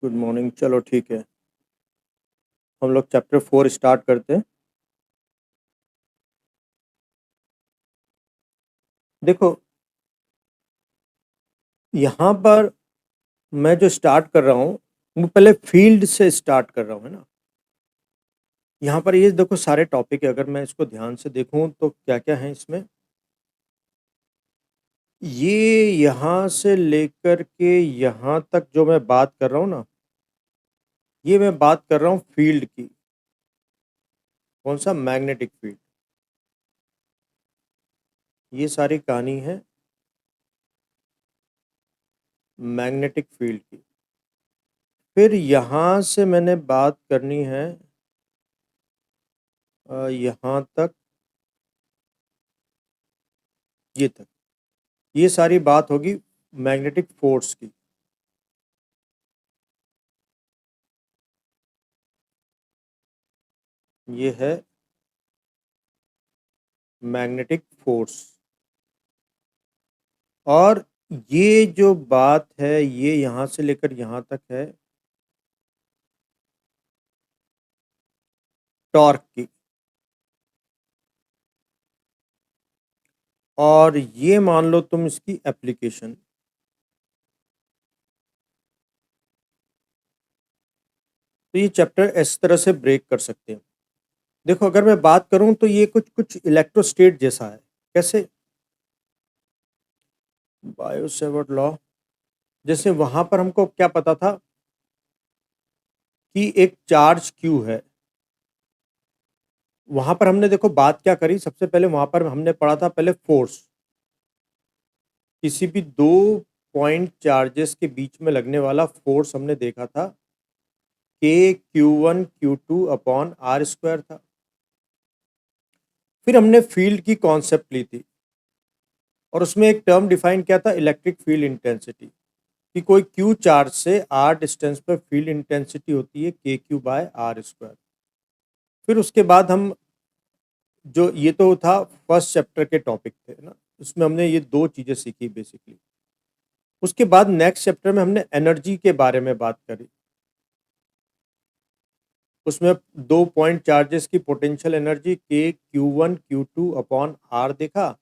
Good morning. चलो ठीक है, हम लोग चैप्टर 4 स्टार्ट करते हैं। देखो, यहाँ पर मैं जो स्टार्ट कर रहा हूँ वो पहले फील्ड से स्टार्ट कर रहा हूँ, है ना। यहाँ पर ये देखो सारे टॉपिक है, अगर मैं इसको ध्यान से देखूँ तो क्या क्या है इसमें। ये यहाँ से लेकर के यहाँ तक जो मैं बात कर रहा हूँ ना, ये मैं बात कर रहा हूँ फील्ड की। कौन सा? Magnetic field. ये सारी कहानी है मैग्नेटिक फील्ड की। फिर यहाँ से मैंने बात करनी है यहाँ तक, ये तक। ये सारी बात होगी मैग्नेटिक फोर्स की। ये है मैग्नेटिक फोर्स। और ये जो बात है ये यहाँ से लेकर यहाँ तक है टॉर्क की। और ये मान लो तुम इसकी एप्लीकेशन। तो ये चैप्टर इस तरह से ब्रेक कर सकते हैं। देखो, अगर मैं बात करूं तो ये कुछ कुछ इलेक्ट्रोस्टेट जैसा है। कैसे? बायोसेवर्ट लॉ। जैसे वहां पर हमको क्या पता था कि एक चार्ज क्यू है। वहां पर हमने देखो बात क्या करी, सबसे पहले वहां पर हमने पढ़ा था पहले फोर्स। किसी भी दो पॉइंट चार्जेस के बीच में लगने वाला फोर्स हमने देखा था के Q1 Q2/r² था। फिर हमने फील्ड की कॉन्सेप्ट ली थी और उसमें एक टर्म डिफाइन किया था इलेक्ट्रिक फील्ड इंटेंसिटी, कि कोई क्यू चार्ज से r डिस्टेंस पर फील्ड इंटेंसिटी होती है KQ/r²। फिर उसके बाद हम, जो ये तो था फर्स्ट चैप्टर के टॉपिक थे ना, उसमें हमने ये दो चीजें सीखी बेसिकली। उसके बाद नेक्स्ट चैप्टर में हमने एनर्जी के बारे में बात करी। उसमें दो पॉइंट चार्जेस की पोटेंशियल एनर्जी KQ1 Q2/r देखा,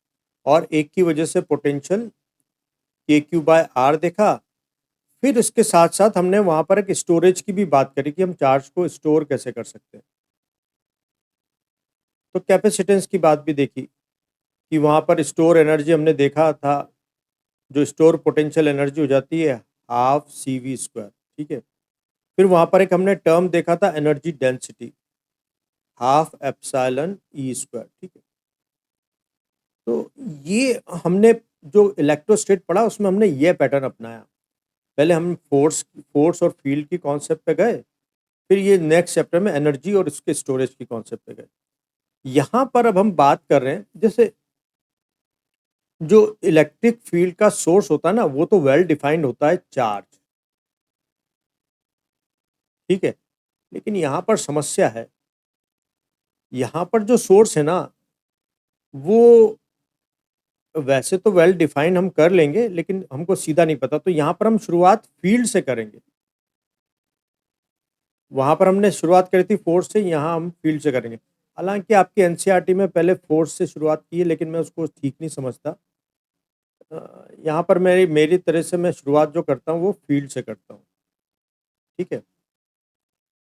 और एक की वजह से पोटेंशियल KQ/r देखा। फिर इसके साथ साथ हमने वहां पर एक स्टोरेज की भी बात करी कि हम चार्ज को स्टोर कैसे कर सकते हैं। तो कैपेसिटेंस की बात भी देखी कि वहां पर स्टोर एनर्जी हमने देखा था, जो स्टोर पोटेंशियल एनर्जी हो जाती है ½ CV²। ठीक है। फिर वहां पर एक हमने टर्म देखा था एनर्जी डेंसिटी, ½ ε E²। ठीक है। तो ये हमने जो इलेक्ट्रोस्टेट पढ़ा उसमें हमने ये पैटर्न अपनाया। पहले हम फोर्स फोर्स और फील्ड की कॉन्सेप्ट पे गए, फिर ये नेक्स्ट चैप्टर में एनर्जी और उसके स्टोरेज की कॉन्सेप्ट पे गए। यहाँ पर अब हम बात कर रहे हैं, जैसे जो इलेक्ट्रिक फील्ड का सोर्स होता है ना, वो तो वेल डिफाइंड होता है चार्ज। ठीक है। लेकिन यहाँ पर समस्या है, यहाँ पर जो सोर्स है ना, वो वैसे तो वेल डिफाइंड हम कर लेंगे, लेकिन हमको सीधा नहीं पता, तो यहाँ पर हम शुरुआत फील्ड से करेंगे। वहां पर हमने शुरुआत करी थी फोर्स से, यहाँ हम फील्ड से करेंगे। हालांकि आपकी एनसीईआरटी में पहले फोर्स से शुरुआत की है, लेकिन मैं उसको ठीक नहीं समझता। यहाँ पर मेरी मेरी तरह से मैं शुरुआत जो करता हूँ वो फील्ड से करता हूँ। ठीक है।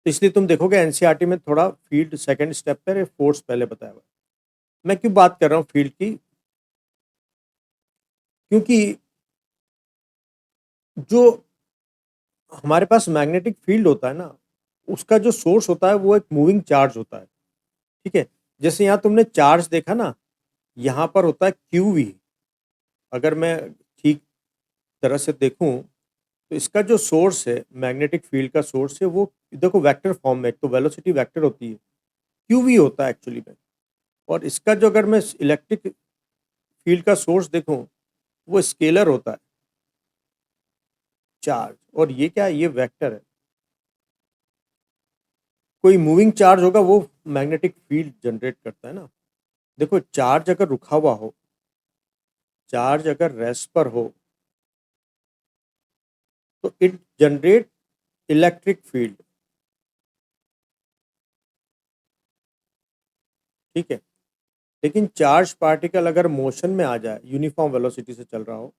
तो इसलिए तुम देखोगे एनसीईआरटी में थोड़ा फील्ड सेकंड स्टेप पर है, फोर्स पहले बताया हुआ है। मैं क्यों बात कर रहा हूँ फील्ड की? क्योंकि जो हमारे पास मैग्नेटिक फील्ड होता है ना, उसका जो सोर्स होता है वो एक मूविंग चार्ज होता है। ठीक है। जैसे यहाँ तुमने चार्ज देखा ना, यहाँ पर होता है QV। अगर मैं ठीक तरह से देखूं तो इसका जो सोर्स है, मैग्नेटिक फील्ड का सोर्स है, वो देखो वेक्टर फॉर्म में, एक तो वेलोसिटी वेक्टर होती है, QV होता है एक्चुअली में। और इसका जो, अगर मैं इलेक्ट्रिक फील्ड का सोर्स देखूं, वो स्केलर होता है, चार्ज। और ये क्या है? ये वेक्टर है। कोई मूविंग चार्ज होगा वो मैग्नेटिक फील्ड जनरेट करता है ना। देखो, चार्ज अगर रुका हुआ हो, चार्ज अगर रेस्ट पर हो, तो इट जनरेट इलेक्ट्रिक फील्ड, ठीक है। लेकिन चार्ज पार्टिकल अगर मोशन में आ जाए, यूनिफॉर्म वेलोसिटी से चल रहा हो,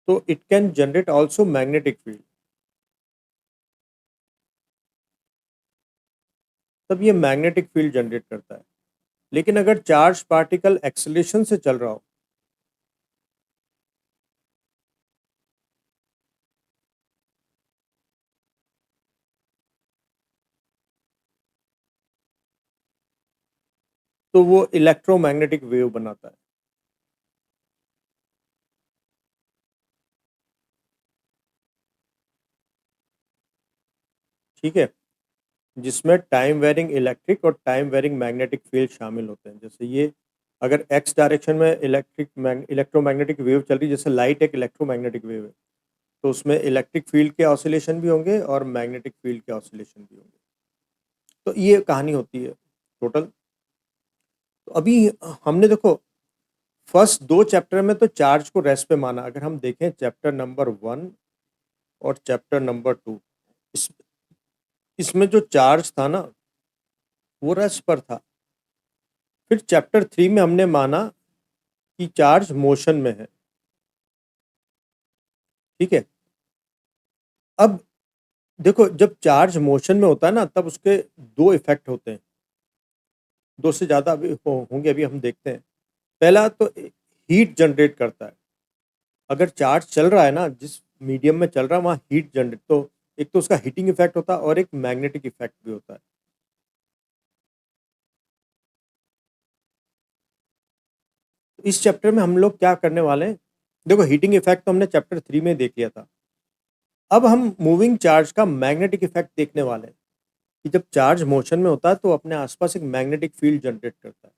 तो it can generate also magnetic field. तब ये मैग्नेटिक फील्ड जनरेट करता है। लेकिन अगर चार्ज पार्टिकल एक्सेलेरेशन से चल रहा हो, तो वो इलेक्ट्रोमैग्नेटिक वेव बनाता है। ठीक है, जिसमें टाइम वेरिंग इलेक्ट्रिक और टाइम वेरिंग मैग्नेटिक फील्ड शामिल होते हैं। जैसे ये अगर एक्स डायरेक्शन में इलेक्ट्रोमैग्नेटिक वेव चल रही है, जैसे लाइट एक इलेक्ट्रोमैग्नेटिक वेव है, तो उसमें इलेक्ट्रिक फील्ड के ऑसिलेशन भी होंगे और मैग्नेटिक फील्ड के ऑसिलेशन भी होंगे। तो ये कहानी होती है टोटल। तो अभी हमने देखो फर्स्ट दो चैप्टर में तो चार्ज को रेस्ट पे माना। अगर हम देखें चैप्टर नंबर 1 और चैप्टर नंबर 2, इस इसमें जो चार्ज था ना वो रेस्ट पर था। फिर चैप्टर 3 में हमने माना कि चार्ज मोशन में है। ठीक है, अब देखो जब चार्ज मोशन में होता है ना, तब उसके दो इफेक्ट होते हैं, दो से ज्यादा अभी होंगे, अभी हम देखते हैं। पहला तो हीट जनरेट करता है। अगर चार्ज चल रहा है ना, जिस मीडियम में चल रहा है वहाँ हीट जनरेट, तो एक तो उसका हीटिंग इफेक्ट होता है और एक मैग्नेटिक इफेक्ट भी होता है। तो इस चैप्टर में हम लोग क्या करने वाले हैं, देखो हीटिंग इफेक्ट तो हमने चैप्टर 3 में देख लिया था। अब हम मूविंग चार्ज का मैग्नेटिक इफेक्ट देखने वाले हैं कि जब चार्ज मोशन में होता है तो अपने आसपास एक मैग्नेटिक फील्ड जनरेट करता है।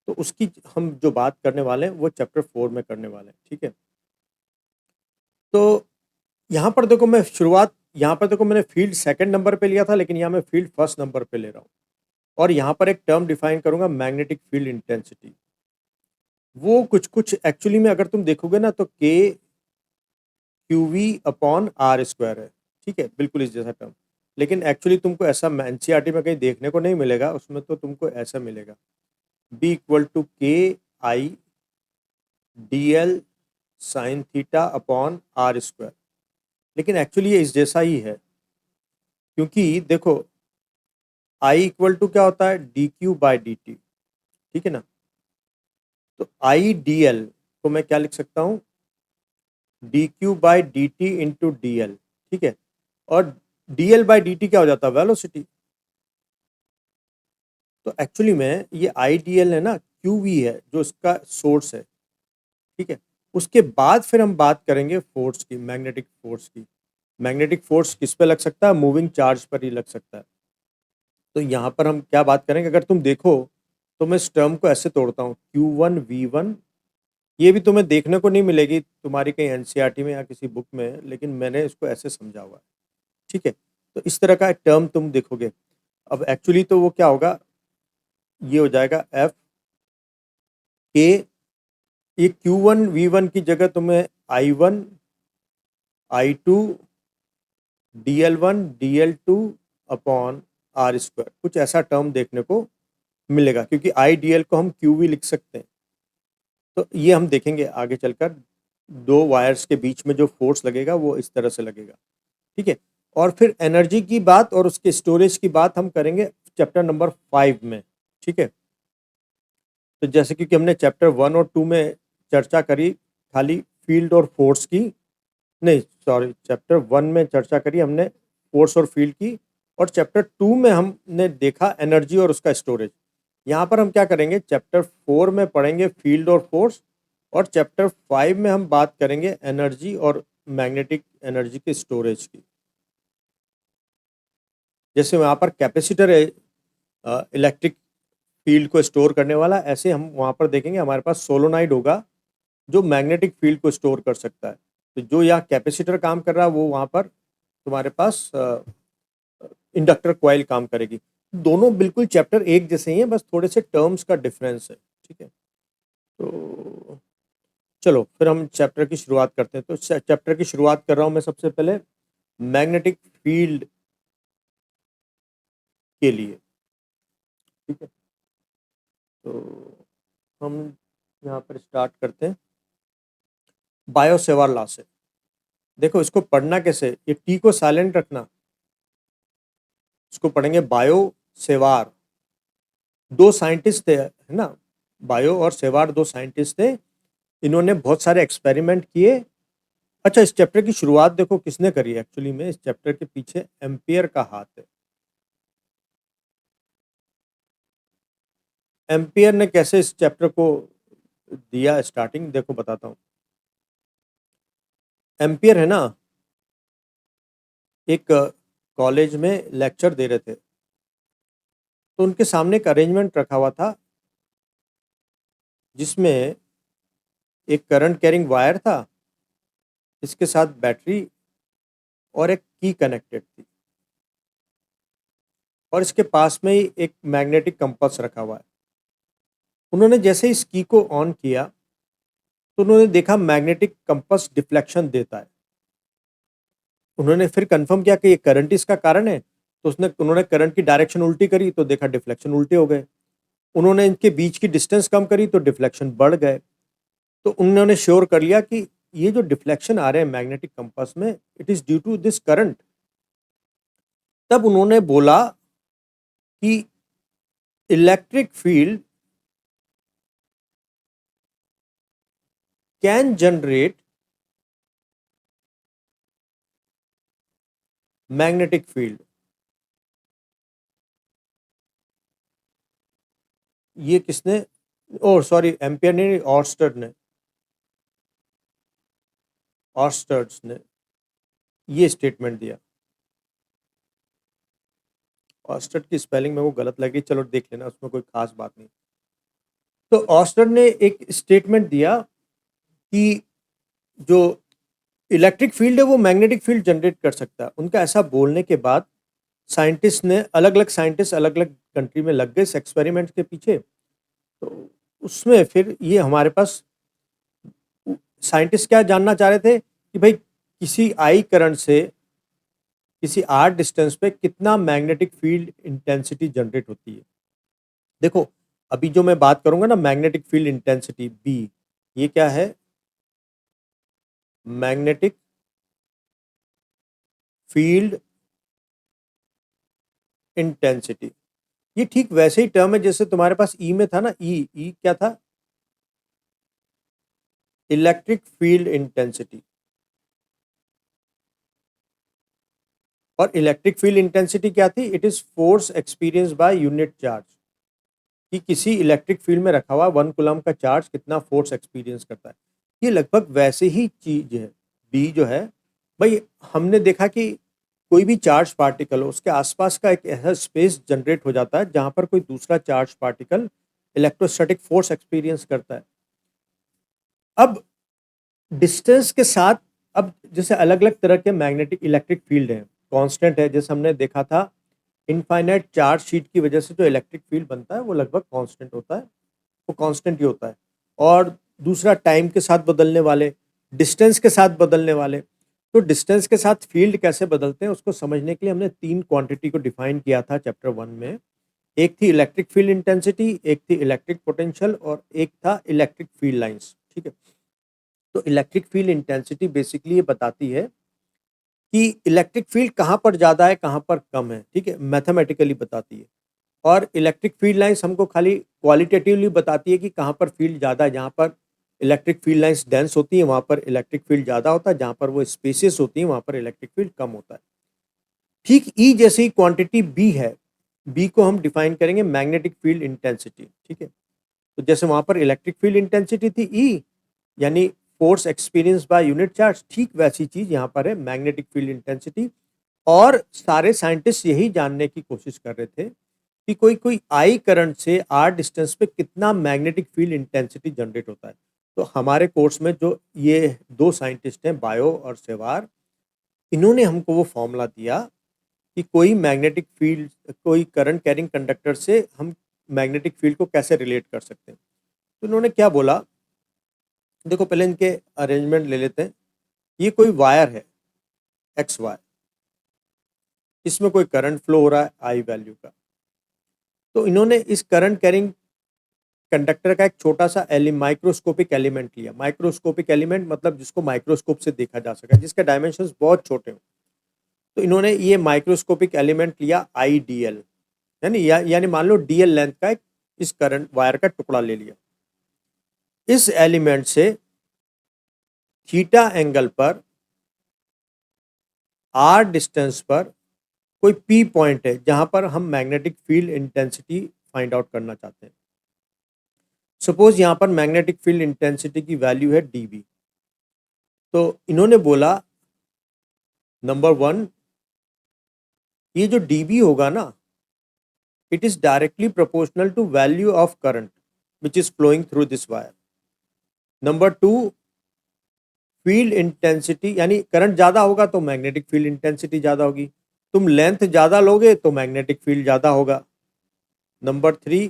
तो उसकी हम जो बात करने वाले हैं वो चैप्टर 4 में करने वाले हैं। ठीक है, तो यहाँ पर देखो मैं शुरुआत, यहाँ पर देखो मैंने फील्ड सेकंड नंबर पे लिया था, लेकिन यहाँ मैं फील्ड फर्स्ट नंबर पे ले रहा हूँ। और यहाँ पर एक टर्म डिफाइन करूंगा, मैग्नेटिक फील्ड इंटेंसिटी। वो कुछ कुछ एक्चुअली में अगर तुम देखोगे ना, तो k q v upon r square है। ठीक है, बिल्कुल इस जैसा टर्म। लेकिन एक्चुअली तुमको ऐसा एनसीईआरटी में कहीं देखने को नहीं मिलेगा। उसमें तो तुमको ऐसा मिलेगा, B equal to k I D L sine theta upon r square. लेकिन एक्चुअली ये इस जैसा ही है, क्योंकि देखो आई इक्वल टू क्या होता है, D Q by D T. ठीक है ना, तो आई डी एल को मैं क्या लिख सकता हूँ, D Q by D T into D L. ठीक है, और D L by D T क्या हो जाता है, वेलोसिटी। तो एक्चुअली में ये आई डी एल है ना, क्यू वी है जो इसका सोर्स है। ठीक है, उसके बाद फिर हम बात करेंगे फोर्स की, मैग्नेटिक फोर्स की। मैग्नेटिक फोर्स किस पे लग सकता है, मूविंग चार्ज पर ही लग सकता है। तो यहाँ पर हम क्या बात करेंगे, अगर तुम देखो तो मैं इस टर्म को ऐसे तोड़ता हूँ, Q1V1। ये भी तुम्हें देखने को नहीं मिलेगी तुम्हारी कहीं एनसीईआरटी में या किसी बुक में, लेकिन मैंने इसको ऐसे समझा हुआ है। ठीक है, तो इस तरह का एक टर्म तुम देखोगे। अब एक्चुअली तो वो क्या होगा, ये हो जाएगा एफ के, ये Q1V1 की जगह तुम्हें I1 I2 DL1 DL2 upon r square, कुछ ऐसा टर्म देखने को मिलेगा, क्योंकि आई डी एल को हम क्यू वी लिख सकते हैं। तो ये हम देखेंगे आगे चलकर, दो वायर्स के बीच में जो फोर्स लगेगा वो इस तरह से लगेगा। ठीक है, और फिर एनर्जी की बात और उसके स्टोरेज की बात हम करेंगे चैप्टर नंबर 5 में। ठीक है, तो जैसे क्योंकि हमने चैप्टर 1 और 2 में चर्चा करी खाली फील्ड और फोर्स की, नहीं सॉरी, चैप्टर 1 में चर्चा करी हमने फोर्स और फील्ड की, और चैप्टर 2 में हमने देखा एनर्जी और उसका स्टोरेज। यहाँ पर हम क्या करेंगे, चैप्टर 4 में पढ़ेंगे फील्ड और फोर्स, और चैप्टर 5 में हम बात करेंगे एनर्जी और मैग्नेटिक एनर्जी के स्टोरेज की। जैसे वहाँ पर कैपेसिटर है इलेक्ट्रिक फील्ड को स्टोर करने वाला, ऐसे हम वहाँ पर देखेंगे हमारे पास सोलोनाइड होगा जो मैग्नेटिक फील्ड को स्टोर कर सकता है। तो जो यहाँ कैपेसिटर काम कर रहा है वो वहाँ पर तुम्हारे पास इंडक्टर कॉइल काम करेगी। दोनों बिल्कुल चैप्टर एक जैसे ही हैं, बस थोड़े से टर्म्स का डिफरेंस है, ठीक है। तो चलो फिर हम चैप्टर की शुरुआत करते हैं। तो चैप्टर की शुरुआत कर रहा हूं मैं सबसे पहले मैग्नेटिक फील्ड के लिए, ठीक है। तो हम यहाँ पर स्टार्ट करते हैं बायो सेवार लॉ से। देखो इसको पढ़ना कैसे, ये टी को साइलेंट रखना, इसको पढ़ेंगे बायो सेवार। दो साइंटिस्ट थे, है ना, बायो और सेवार दो साइंटिस्ट थे। इन्होंने बहुत सारे एक्सपेरिमेंट किए। अच्छा, इस चैप्टर की शुरुआत देखो किसने करी है, एक्चुअली में इस चैप्टर के पीछे एम्पियर का हाथ है। एम्पियर ने कैसे इस चैप्टर को दिया स्टार्टिंग, देखो बताता हूँ। एम्पियर है ना, एक कॉलेज में लेक्चर दे रहे थे, तो उनके सामने एक अरेंजमेंट रखा हुआ था जिसमें एक करंट कैरिंग वायर था, इसके साथ बैटरी और एक की कनेक्टेड थी, और इसके पास में ही एक मैग्नेटिक कंपास रखा हुआ है। उन्होंने जैसे इस की को ऑन किया तो उन्होंने देखा मैग्नेटिक कंपास डिफ्लेक्शन देता है। उन्होंने फिर कंफर्म किया कि ये करंट इसका कारण है, तो उन्होंने करंट की डायरेक्शन उल्टी करी तो देखा डिफ्लेक्शन उल्टे हो गए। उन्होंने इनके बीच की डिस्टेंस कम करी तो डिफ्लेक्शन बढ़ गए। तो उन्होंने श्योर कर लिया कि ये जो डिफ्लेक्शन आ रहे हैं मैग्नेटिक कंपास में, it is due to this current. तब उन्होंने बोला कि electric field can generate magnetic field. ये किसने, ओ सॉरी, एम्पियर ने, ऑर्स्टर्ड्स ने ये स्टेटमेंट दिया। ऑर्स्टर्ड की स्पेलिंग में वो गलत लगी, चलो देख लेना, उसमें कोई खास बात नहीं। तो ऑर्स्टर्ड ने एक स्टेटमेंट दिया कि जो इलेक्ट्रिक फील्ड है वो मैग्नेटिक फील्ड जनरेट कर सकता है। उनका ऐसा बोलने के बाद साइंटिस्ट अलग अलग कंट्री में लग गए इस एक्सपेरिमेंट के पीछे। तो उसमें फिर ये हमारे पास साइंटिस्ट क्या जानना चाह रहे थे कि भाई किसी आई करंट से किसी आर डिस्टेंस पे कितना मैग्नेटिक फील्ड इंटेंसिटी जनरेट होती है। देखो अभी जो मैं बात करूंगा ना, मैग्नेटिक फील्ड इंटेंसिटी बी, ये क्या है, मैग्नेटिक फील्ड इंटेंसिटी। ये ठीक वैसे ही टर्म है जैसे तुम्हारे पास ई में था ना, ई क्या था, इलेक्ट्रिक फील्ड इंटेंसिटी। और इलेक्ट्रिक फील्ड इंटेंसिटी क्या थी, it is force experience by unit charge. कि किसी इलेक्ट्रिक फील्ड में रखा हुआ 1 कूलम का चार्ज कितना फोर्स एक्सपीरियंस करता है। ये लगभग वैसे ही चीज है बी जो है। भाई हमने देखा कि कोई भी चार्ज पार्टिकल हो, उसके आसपास का एक ऐसा स्पेस जनरेट हो जाता है जहां पर कोई दूसरा charge particle electrostatic force experience करता है। अब डिस्टेंस के साथ, अब जैसे अलग अलग तरह के मैग्नेटिक इलेक्ट्रिक फील्ड हैं, कांस्टेंट है, जैसे हमने देखा था इनफाइनाइट चार्ज शीट की वजह से जो इलेक्ट्रिक फील्ड बनता है वो लगभग कांस्टेंट होता है, वो कांस्टेंट ही होता है। और दूसरा टाइम के साथ बदलने वाले, डिस्टेंस के साथ बदलने वाले। तो डिस्टेंस के साथ फील्ड कैसे बदलते हैं उसको समझने के लिए हमने तीन क्वांटिटी को डिफाइन किया था चैप्टर 1 में। एक थी इलेक्ट्रिक फील्ड इंटेंसिटी, एक थी इलेक्ट्रिक पोटेंशियल, और एक था इलेक्ट्रिक फील्ड लाइंस, ठीक है। तो इलेक्ट्रिक फील्ड इंटेंसिटी बेसिकली ये बताती है कि इलेक्ट्रिक फील्ड कहाँ पर ज़्यादा है कहाँ पर कम है, ठीक है, मैथमेटिकली बताती है। और इलेक्ट्रिक फील्ड लाइंस हमको खाली क्वालिटेटिवली बताती है कि कहाँ पर फील्ड ज़्यादा है, जहाँ पर इलेक्ट्रिक फील्ड लाइंस डेंस होती है वहाँ पर इलेक्ट्रिक फील्ड ज़्यादा होता है, जहाँ पर वो स्पेसियस होती है वहाँ पर इलेक्ट्रिक फील्ड कम होता है। ठीक ई जैसे ही क्वांटिटी बी है, बी को हम डिफाइन करेंगे मैग्नेटिक फील्ड इंटेंसिटी, ठीक है। तो जैसे वहाँ पर इलेक्ट्रिक फील्ड इंटेंसिटी थी ई, यानी force experience by unit charge, ठीक वैसी चीज यहाँ पर है मैग्नेटिक फील्ड इंटेंसिटी। और सारे साइंटिस्ट यही जानने की कोशिश कर रहे थे कि कोई कोई आई करंट से आर डिस्टेंस पे कितना मैग्नेटिक फील्ड इंटेंसिटी जनरेट होता है। तो हमारे कोर्स में जो ये दो साइंटिस्ट हैं बायो और सेवार, इन्होंने हमको वो फॉर्मूला दिया कि कोई करंट कैरिंग कंडक्टर से हम मैग्नेटिक फील्ड को कैसे रिलेट कर सकते हैं। तो उन्होंने क्या बोला, देखो पहले इनके अरेंजमेंट ले लेते हैं। ये कोई वायर है एक्स वायर, इसमें कोई करंट फ्लो हो रहा है आई वैल्यू का। तो इन्होंने इस करंट कैरिंग कंडक्टर का एक छोटा सा माइक्रोस्कोपिक एलिमेंट लिया। माइक्रोस्कोपिक एलिमेंट मतलब जिसको माइक्रोस्कोप से देखा जा सके, जिसके डायमेंशंस बहुत छोटे हो। तो इन्होंने ये माइक्रोस्कोपिक एलिमेंट लिया आई डी एल, यानी मान लो डीएल लेंथ का एक इस करंट वायर का टुकड़ा ले लिया। इस एलिमेंट से थीटा एंगल पर आर डिस्टेंस पर कोई पी पॉइंट है जहां पर हम magnetic field intensity find out करना चाहते हैं। सपोज यहां पर मैग्नेटिक फील्ड इंटेंसिटी की वैल्यू है डीबी। तो इन्होंने बोला नंबर 1, ये जो डीबी होगा ना, it is directly proportional to value of current which is flowing through this wire. Number 2, field intensity, यानी करंट ज्यादा होगा तो मैग्नेटिक फील्ड इंटेंसिटी ज्यादा होगी। तुम लेंथ ज्यादा लोगे तो मैग्नेटिक फील्ड ज्यादा होगा। Number 3,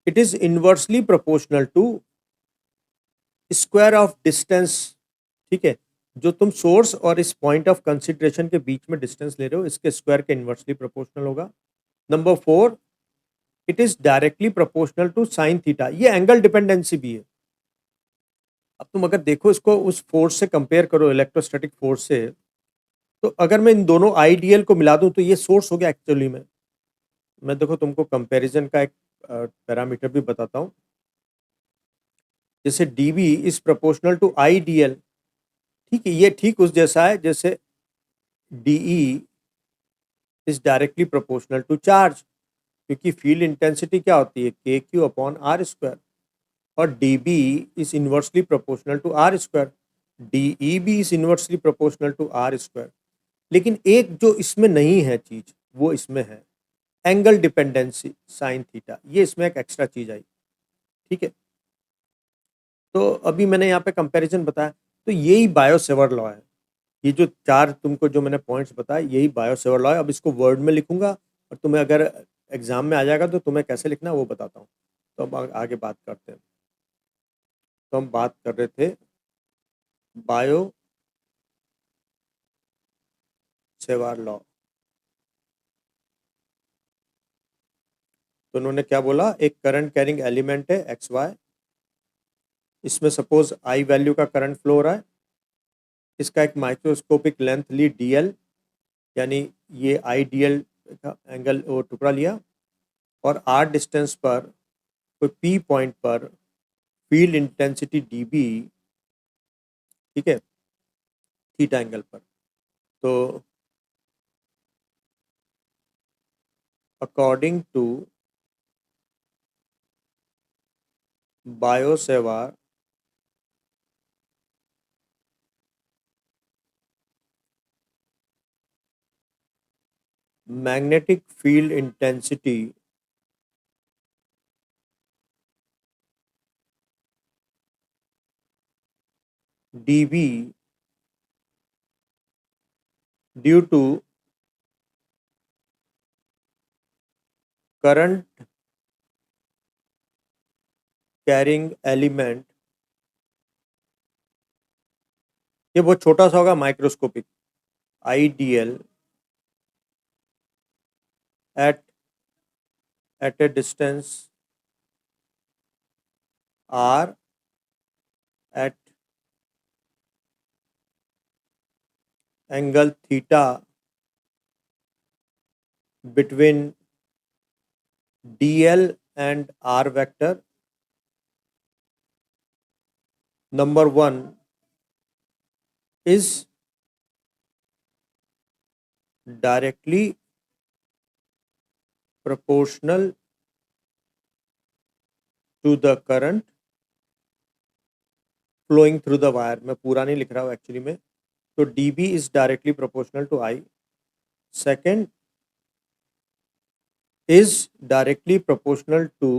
it is inversely proportional to square of distance. ठीक है, जो तुम सोर्स और इस पॉइंट ऑफ कंसिडरेशन के बीच में डिस्टेंस ले रहे हो, इसके स्क्वायर के इनवर्सली प्रोपोर्शनल होगा। Number 4, it is directly proportional to sine theta. ये एंगल डिपेंडेंसी भी है। अब तुम अगर देखो इसको उस फोर्स से कंपेयर करो, इलेक्ट्रोस्टैटिक फोर्स से, तो अगर मैं इन दोनों आईडीएल को मिला दूं तो ये सोर्स हो गया एक्चुअली में। मैं देखो तुमको कंपैरिजन का एक पैरामीटर भी बताता हूं। जैसे dB is proportional to IDL। ठीक है, ये ठीक उस जैसा है जैसे DE is directly proportional to charge, क्योंकि फील्ड इंटेंसिटी क्या होती है KQ/R², और dB is inversely proportional to R²। DE भी is inversely proportional to R²। लेकिन एक जो इसमें नहीं है चीज, वो इसमें है, एंगल डिपेंडेंसी साइन थीटा। ये इसमें एक एक्स्ट्रा चीज आई। ठीक है, तो अभी मैंने यहाँ पे कंपैरिजन बताया, तो यही बायो सेवर लॉ है। ये जो चार तुमको जो मैंने पॉइंट्स बताए, यही बायो सेवर लॉ है। अब इसको वर्ड में लिखूंगा और तुम्हें अगर एग्जाम में आ जाएगा तो तुम्हें कैसे लिखना है वो बताता हूँ। तो अब आगे बात करते हैं। तो हम बात कर रहे थे बायो सेवर लॉ। तो उन्होंने क्या बोला, एक करंट कैरिंग एलिमेंट है एक्स वाई, इसमें सपोज आई वैल्यू का करंट फ्लो हो रहा है। इसका एक माइक्रोस्कोपिक लेंथ ली डीएल, यानी ये आई डीएल का एंगल वो टुकड़ा लिया, और आर डिस्टेंस पर कोई पी पॉइंट पर फील्ड इंटेंसिटी डीबी, ठीक है, थीटा एंगल पर। तो according to Biot Savart magnetic field intensity dB due to current carrying element, ये बहुत छोटा सा होगा, microscopic, IDL at a distance r at angle theta between DL and R vector. Number 1 is directly proportional to the current flowing through the wire. मैं पूरा नहीं लिख रहा हूँ एक्चुअली में। तो dB is directly proportional to I. Second is directly proportional to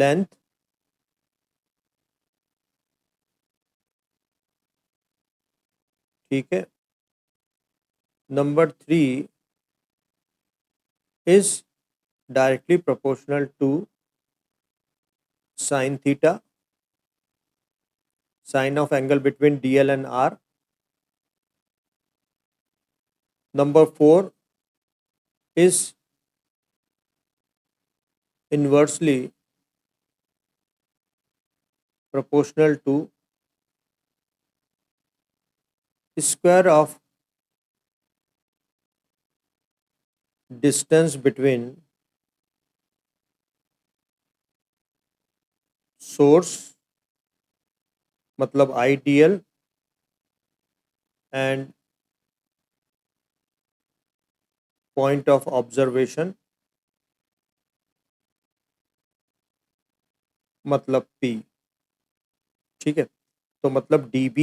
length ठीक है, number 3 is directly proportional to sin theta, sine of angle between DL and R. Number 4 is inversely proportional to square of distance between source मतलब IDL and point of observation मतलब P। ठीक है, तो मतलब dB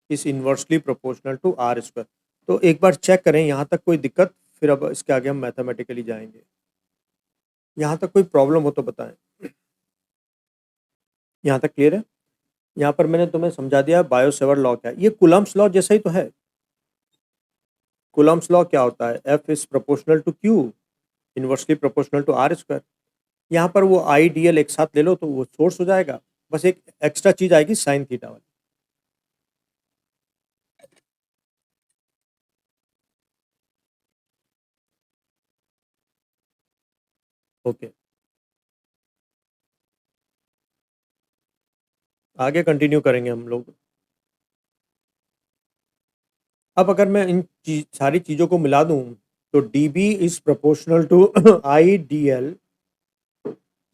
is inversely proportional to are square. तो एक बार check करें यहाँ तक कोई दिक्कत, फिर अब इसके आगे हम मैथमेटिकली जाएंगे। यहाँ तक कोई प्रॉब्लम हो तो बताएं। यहाँ तक क्लियर है? यहाँ पर मैंने तुम्हें समझा दिया बायो सेवर लॉ क्या है। ये कूलम्ब्स लॉ जैसा ही तो है। कूलम्ब्स लॉ क्या होता है? F is proportional to q, inversely proportional to are square. यहाँ पर वो आई डी एल एक साथ ले लो तो वो सोर्स हो जाएगा, बस एक एक्स्ट्रा चीज आएगी साइन थीटा वाली। ओके, आगे कंटिन्यू करेंगे हम लोग। अब अगर मैं इन सारी चीज़ों को मिला दूं तो D B is proportional to I D L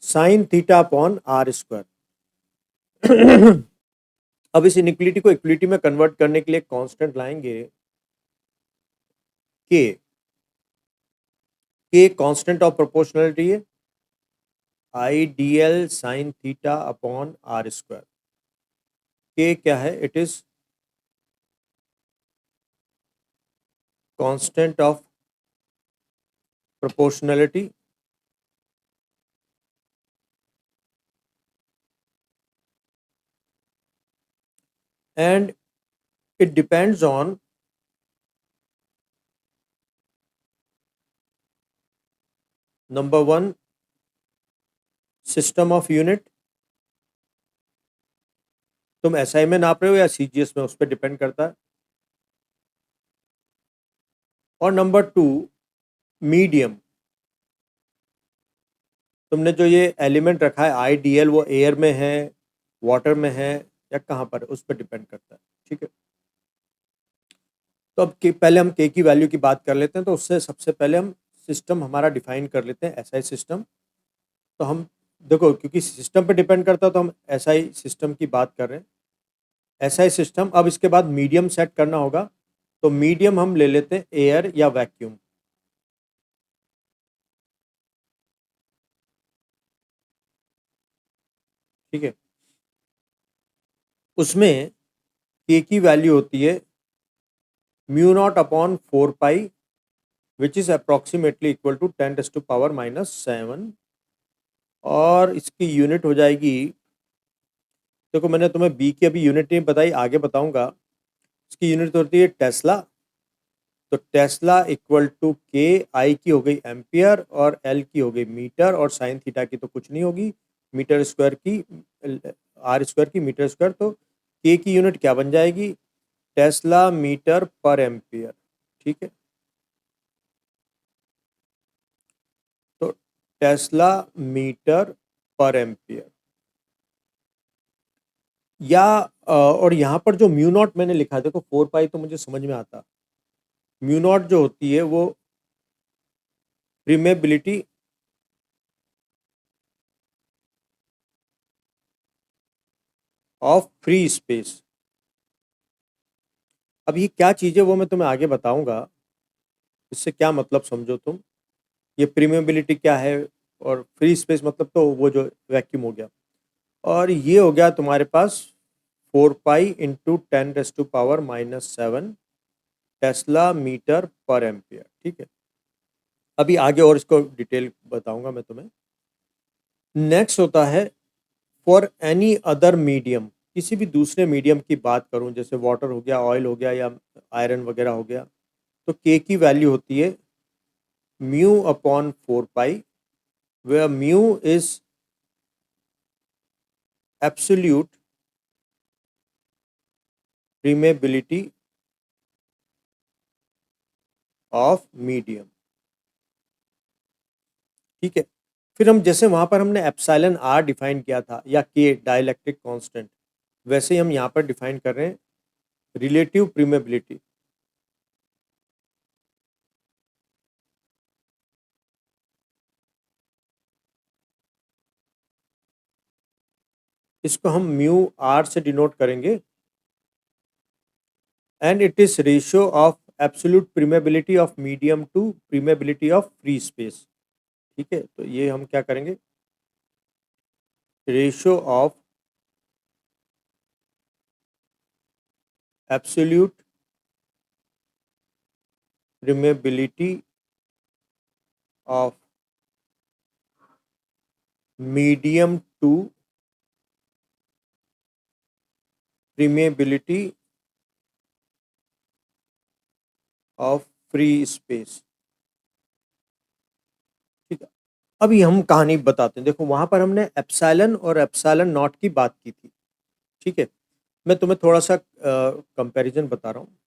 sine theta upon r square. अब इस इनइक्वलिटी को इक्वलिटी में कन्वर्ट करने के लिए कांस्टेंट लाएंगे के। के कांस्टेंट ऑफ प्रोपोर्शनलिटी है, I D L sine theta upon r square. K क्या है? It is constant of proportionality and it depends on number 1 system of unit, तुम SI में नाप रहे हो या CGS में, उस पर डिपेंड करता है। और नंबर 2 मीडियम, तुमने जो ये एलिमेंट रखा है IDL वो एयर में है, वाटर में है या कहाँ पर है, उस पर डिपेंड करता है। ठीक है, तो अब पहले हम के की वैल्यू की बात कर लेते हैं। तो उससे सबसे पहले हम सिस्टम हमारा डिफाइन कर लेते हैं, SI सिस्टम। तो हम देखो, क्योंकि सिस्टम पे डिपेंड करता है तो हम SI सिस्टम की बात कर रहे हैं, SI सिस्टम। अब इसके बाद मीडियम सेट करना होगा, तो मीडियम हम ले लेते हैं एयर या वैक्यूम। ठीक है, उसमें के की वैल्यू होती है mu naught upon 4 pi which is approximately equal to 10⁻⁻⁷। और इसकी यूनिट हो जाएगी, देखो मैंने तुम्हें बी की अभी यूनिट नहीं बताई, आगे बताऊंगा। इसकी यूनिट होती है टेस्ला। तो टेस्ला इक्वल टू के, आई की हो गई एम्पियर और एल की हो गई मीटर, और साइन थीटा की तो कुछ नहीं होगी, मीटर स्क्वायर की, आर स्क्वायर की मीटर स्क्वायर। तो के की यूनिट क्या बन जाएगी? टेस्ला मीटर पर एम्पियर। ठीक है, तो टेस्ला मीटर पर एम्पियर या और यहाँ पर जो म्यू नॉट मैंने लिखा है, देखो 4 पाई तो मुझे समझ में आता, म्यू नॉट जो होती है वो प्रीमेबिलिटी ऑफ फ्री स्पेस। अब ये क्या चीज़ है वो मैं तुम्हें आगे बताऊंगा, इससे क्या मतलब समझो तुम। ये प्रीमेबिलिटी क्या है और फ्री स्पेस मतलब तो वो जो वैक्यूम हो गया, और ये हो गया तुम्हारे पास 4 पाई × 10⁻⁻⁷ टेस्ला मीटर पर एम्पियर। ठीक है, अभी आगे और इसको डिटेल बताऊंगा मैं तुम्हें। नेक्स्ट होता है फॉर एनी अदर मीडियम, किसी भी दूसरे मीडियम की बात करूं, जैसे वाटर हो गया, ऑयल हो गया या आयरन वगैरह हो गया, तो k की वैल्यू होती है mu upon 4 pi, where mu is absolute permeability of medium। ठीक है, फिर हम जैसे वहां पर हमने एप्सिलॉन आर डिफाइन किया था या के डाइलेक्ट्रिक कांस्टेंट, वैसे ही हम यहाँ पर डिफाइन कर रहे हैं रिलेटिव परमेबिलिटी। इसको हम म्यू आर से डिनोट करेंगे and it is ratio of absolute permeability of medium to permeability of free space. ठीक है, तो ये हम क्या करेंगे, ratio of absolute permeability of medium to permeability of free space. ठीक है, अभी हम कहानी बताते हैं। देखो वहां पर हमने एप्सिलॉन और एप्सिलॉन नॉट की बात की थी। ठीक है, मैं तुम्हें थोड़ा सा कंपैरिजन बता रहा हूँ।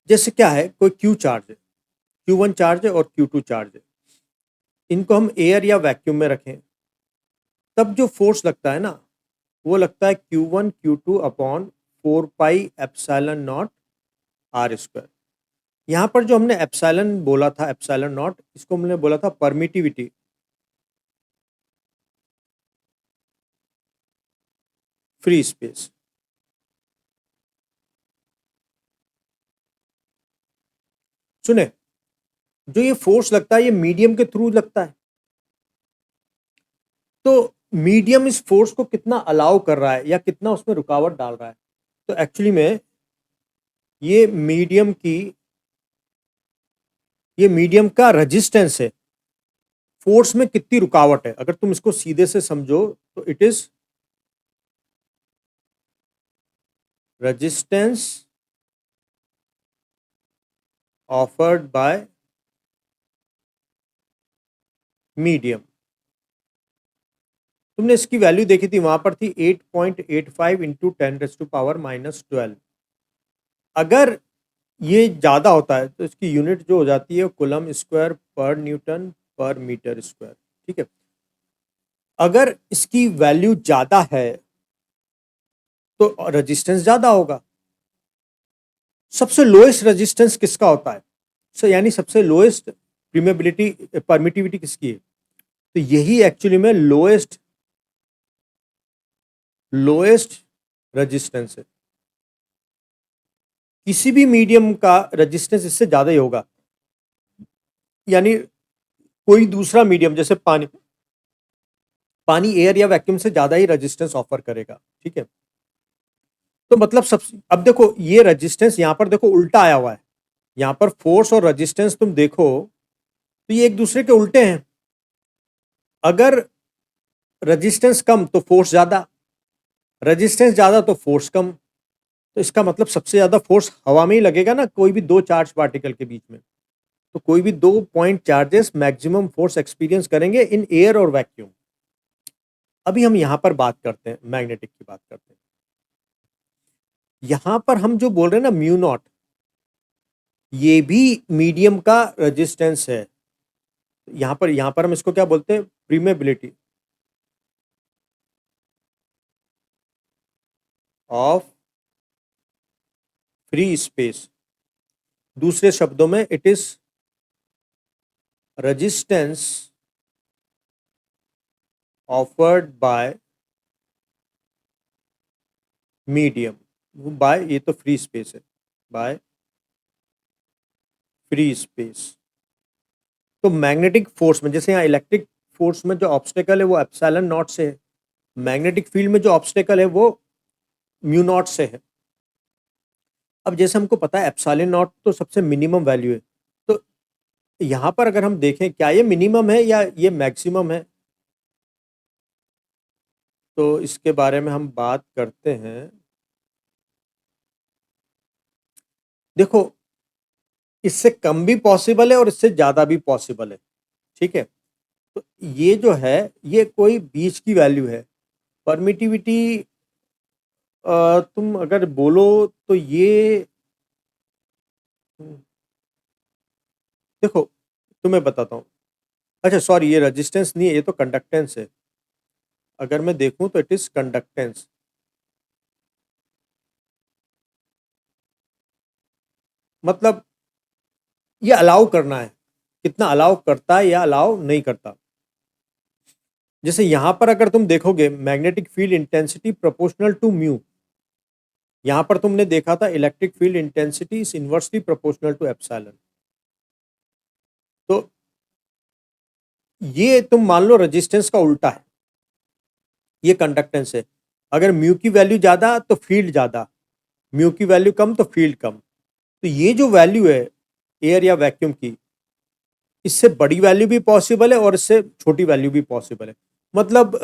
जैसे क्या है, कोई क्यू चार्ज है, Q1 चार्ज है और Q2 चार्ज है, इनको हम एयर या वैक्यूम में रखें, तब जो फोर्स लगता है ना, वो लगता है Q1 Q2 upon 4 pi epsilon naught r square. यहाँ पर जो हमने एप्सिलॉन बोला था, एप्सिलॉन नॉट, इसको हमने बोला था परमिटिविटी, फ्री स्पेस। सुने, जो ये फोर्स लगता है ये मीडियम के थ्रू लगता है, तो मीडियम इस फोर्स को कितना अलाउ कर रहा है या कितना उसमें रुकावट डाल रहा है। तो एक्चुअली में ये मीडियम की, ये मीडियम का रेजिस्टेंस है, फोर्स में कितनी रुकावट है। अगर तुम इसको सीधे से समझो तो it is resistance offered by medium. तुमने इसकी वैल्यू देखी थी, वहां पर थी 8.85 इंटू 10⁻⁻12। अगर ये ज्यादा होता है तो इसकी यूनिट जो हो जाती है कूलम स्क्वायर पर न्यूटन पर मीटर स्क्वायर। ठीक है, अगर इसकी वैल्यू ज्यादा है तो रेजिस्टेंस ज्यादा होगा। सबसे लोएस्ट रेजिस्टेंस किसका होता है, यानी सबसे लोएस्ट परमेबिलिटी परमिटिविटी किसकी है, तो यही एक्चुअली में लोएस्ट रेजिस्टेंस है। किसी भी मीडियम का रेजिस्टेंस इससे ज्यादा ही होगा, यानी कोई दूसरा मीडियम जैसे पानी, पानी एयर या वैक्यूम से ज्यादा ही रेजिस्टेंस ऑफर करेगा। ठीक है, तो मतलब सब, अब देखो ये रेजिस्टेंस यहां पर देखो उल्टा आया हुआ है, यहां पर फोर्स और रेजिस्टेंस तुम देखो तो ये एक दूसरे के उल्टे हैं। अगर रेजिस्टेंस कम तो फोर्स ज्यादा, रेजिस्टेंस ज्यादा तो फोर्स कम। तो इसका मतलब सबसे ज्यादा फोर्स हवा में ही लगेगा ना, कोई भी दो चार्ज पार्टिकल के बीच में। तो कोई भी दो point charges maximum force experience करेंगे इन एयर और वैक्यूम। अभी हम यहां पर बात करते हैं, मैग्नेटिक की बात करते हैं। यहां पर हम जो बोल रहे हैं ना म्यू नॉट, ये भी मीडियम का रेजिस्टेंस है। यहां पर हम इसको क्या बोलते हैं, प्रीमेबिलिटी ऑफ फ्री स्पेस। दूसरे शब्दों में it is resistance offered by medium, by, ये तो फ्री स्पेस है, बाय फ्री स्पेस। तो मैग्नेटिक फोर्स में, जैसे यहाँ इलेक्ट्रिक फोर्स में जो ऑब्स्टेकल है वो एप्सिलॉन नॉट से है, मैग्नेटिक फील्ड में जो ऑब्स्टेकल है वो म्यू नॉट से है। अब जैसे हमको पता है एप्सिलॉन नॉट तो सबसे मिनिमम वैल्यू है, तो यहाँ पर अगर हम देखें क्या ये मिनिमम है या ये मैक्सिमम है, तो इसके बारे में हम बात करते हैं। देखो, इससे कम भी पॉसिबल है और इससे ज़्यादा भी पॉसिबल है, ठीक है? तो ये जो है, ये कोई बीच की वैल्यू है। परमिटिविटी तुम अगर बोलो तो ये देखो, तुम्हें बताता हूँ। अच्छा सॉरी, ये रेजिस्टेंस नहीं है, ये तो कंडक्टेंस है। अगर मैं देखूँ तो इट इज़ कंडक्टेंस। मतलब ये अलाउ करना है, कितना अलाउ करता है या अलाउ नहीं करता। जैसे यहाँ पर अगर तुम देखोगे magnetic field intensity proportional to mu, यहाँ पर तुमने देखा था electric field intensity is inversely proportional to epsilon. तो ये तुम मान लो रेजिस्टेंस का उल्टा है, ये कंडक्टेंस है। अगर म्यू की वैल्यू ज्यादा तो फील्ड ज्यादा, म्यू की वैल्यू कम तो फील्ड कम। तो ये जो वैल्यू है एयर या वैक्यूम की, इससे बड़ी वैल्यू भी पॉसिबल है और इससे छोटी वैल्यू भी पॉसिबल है। मतलब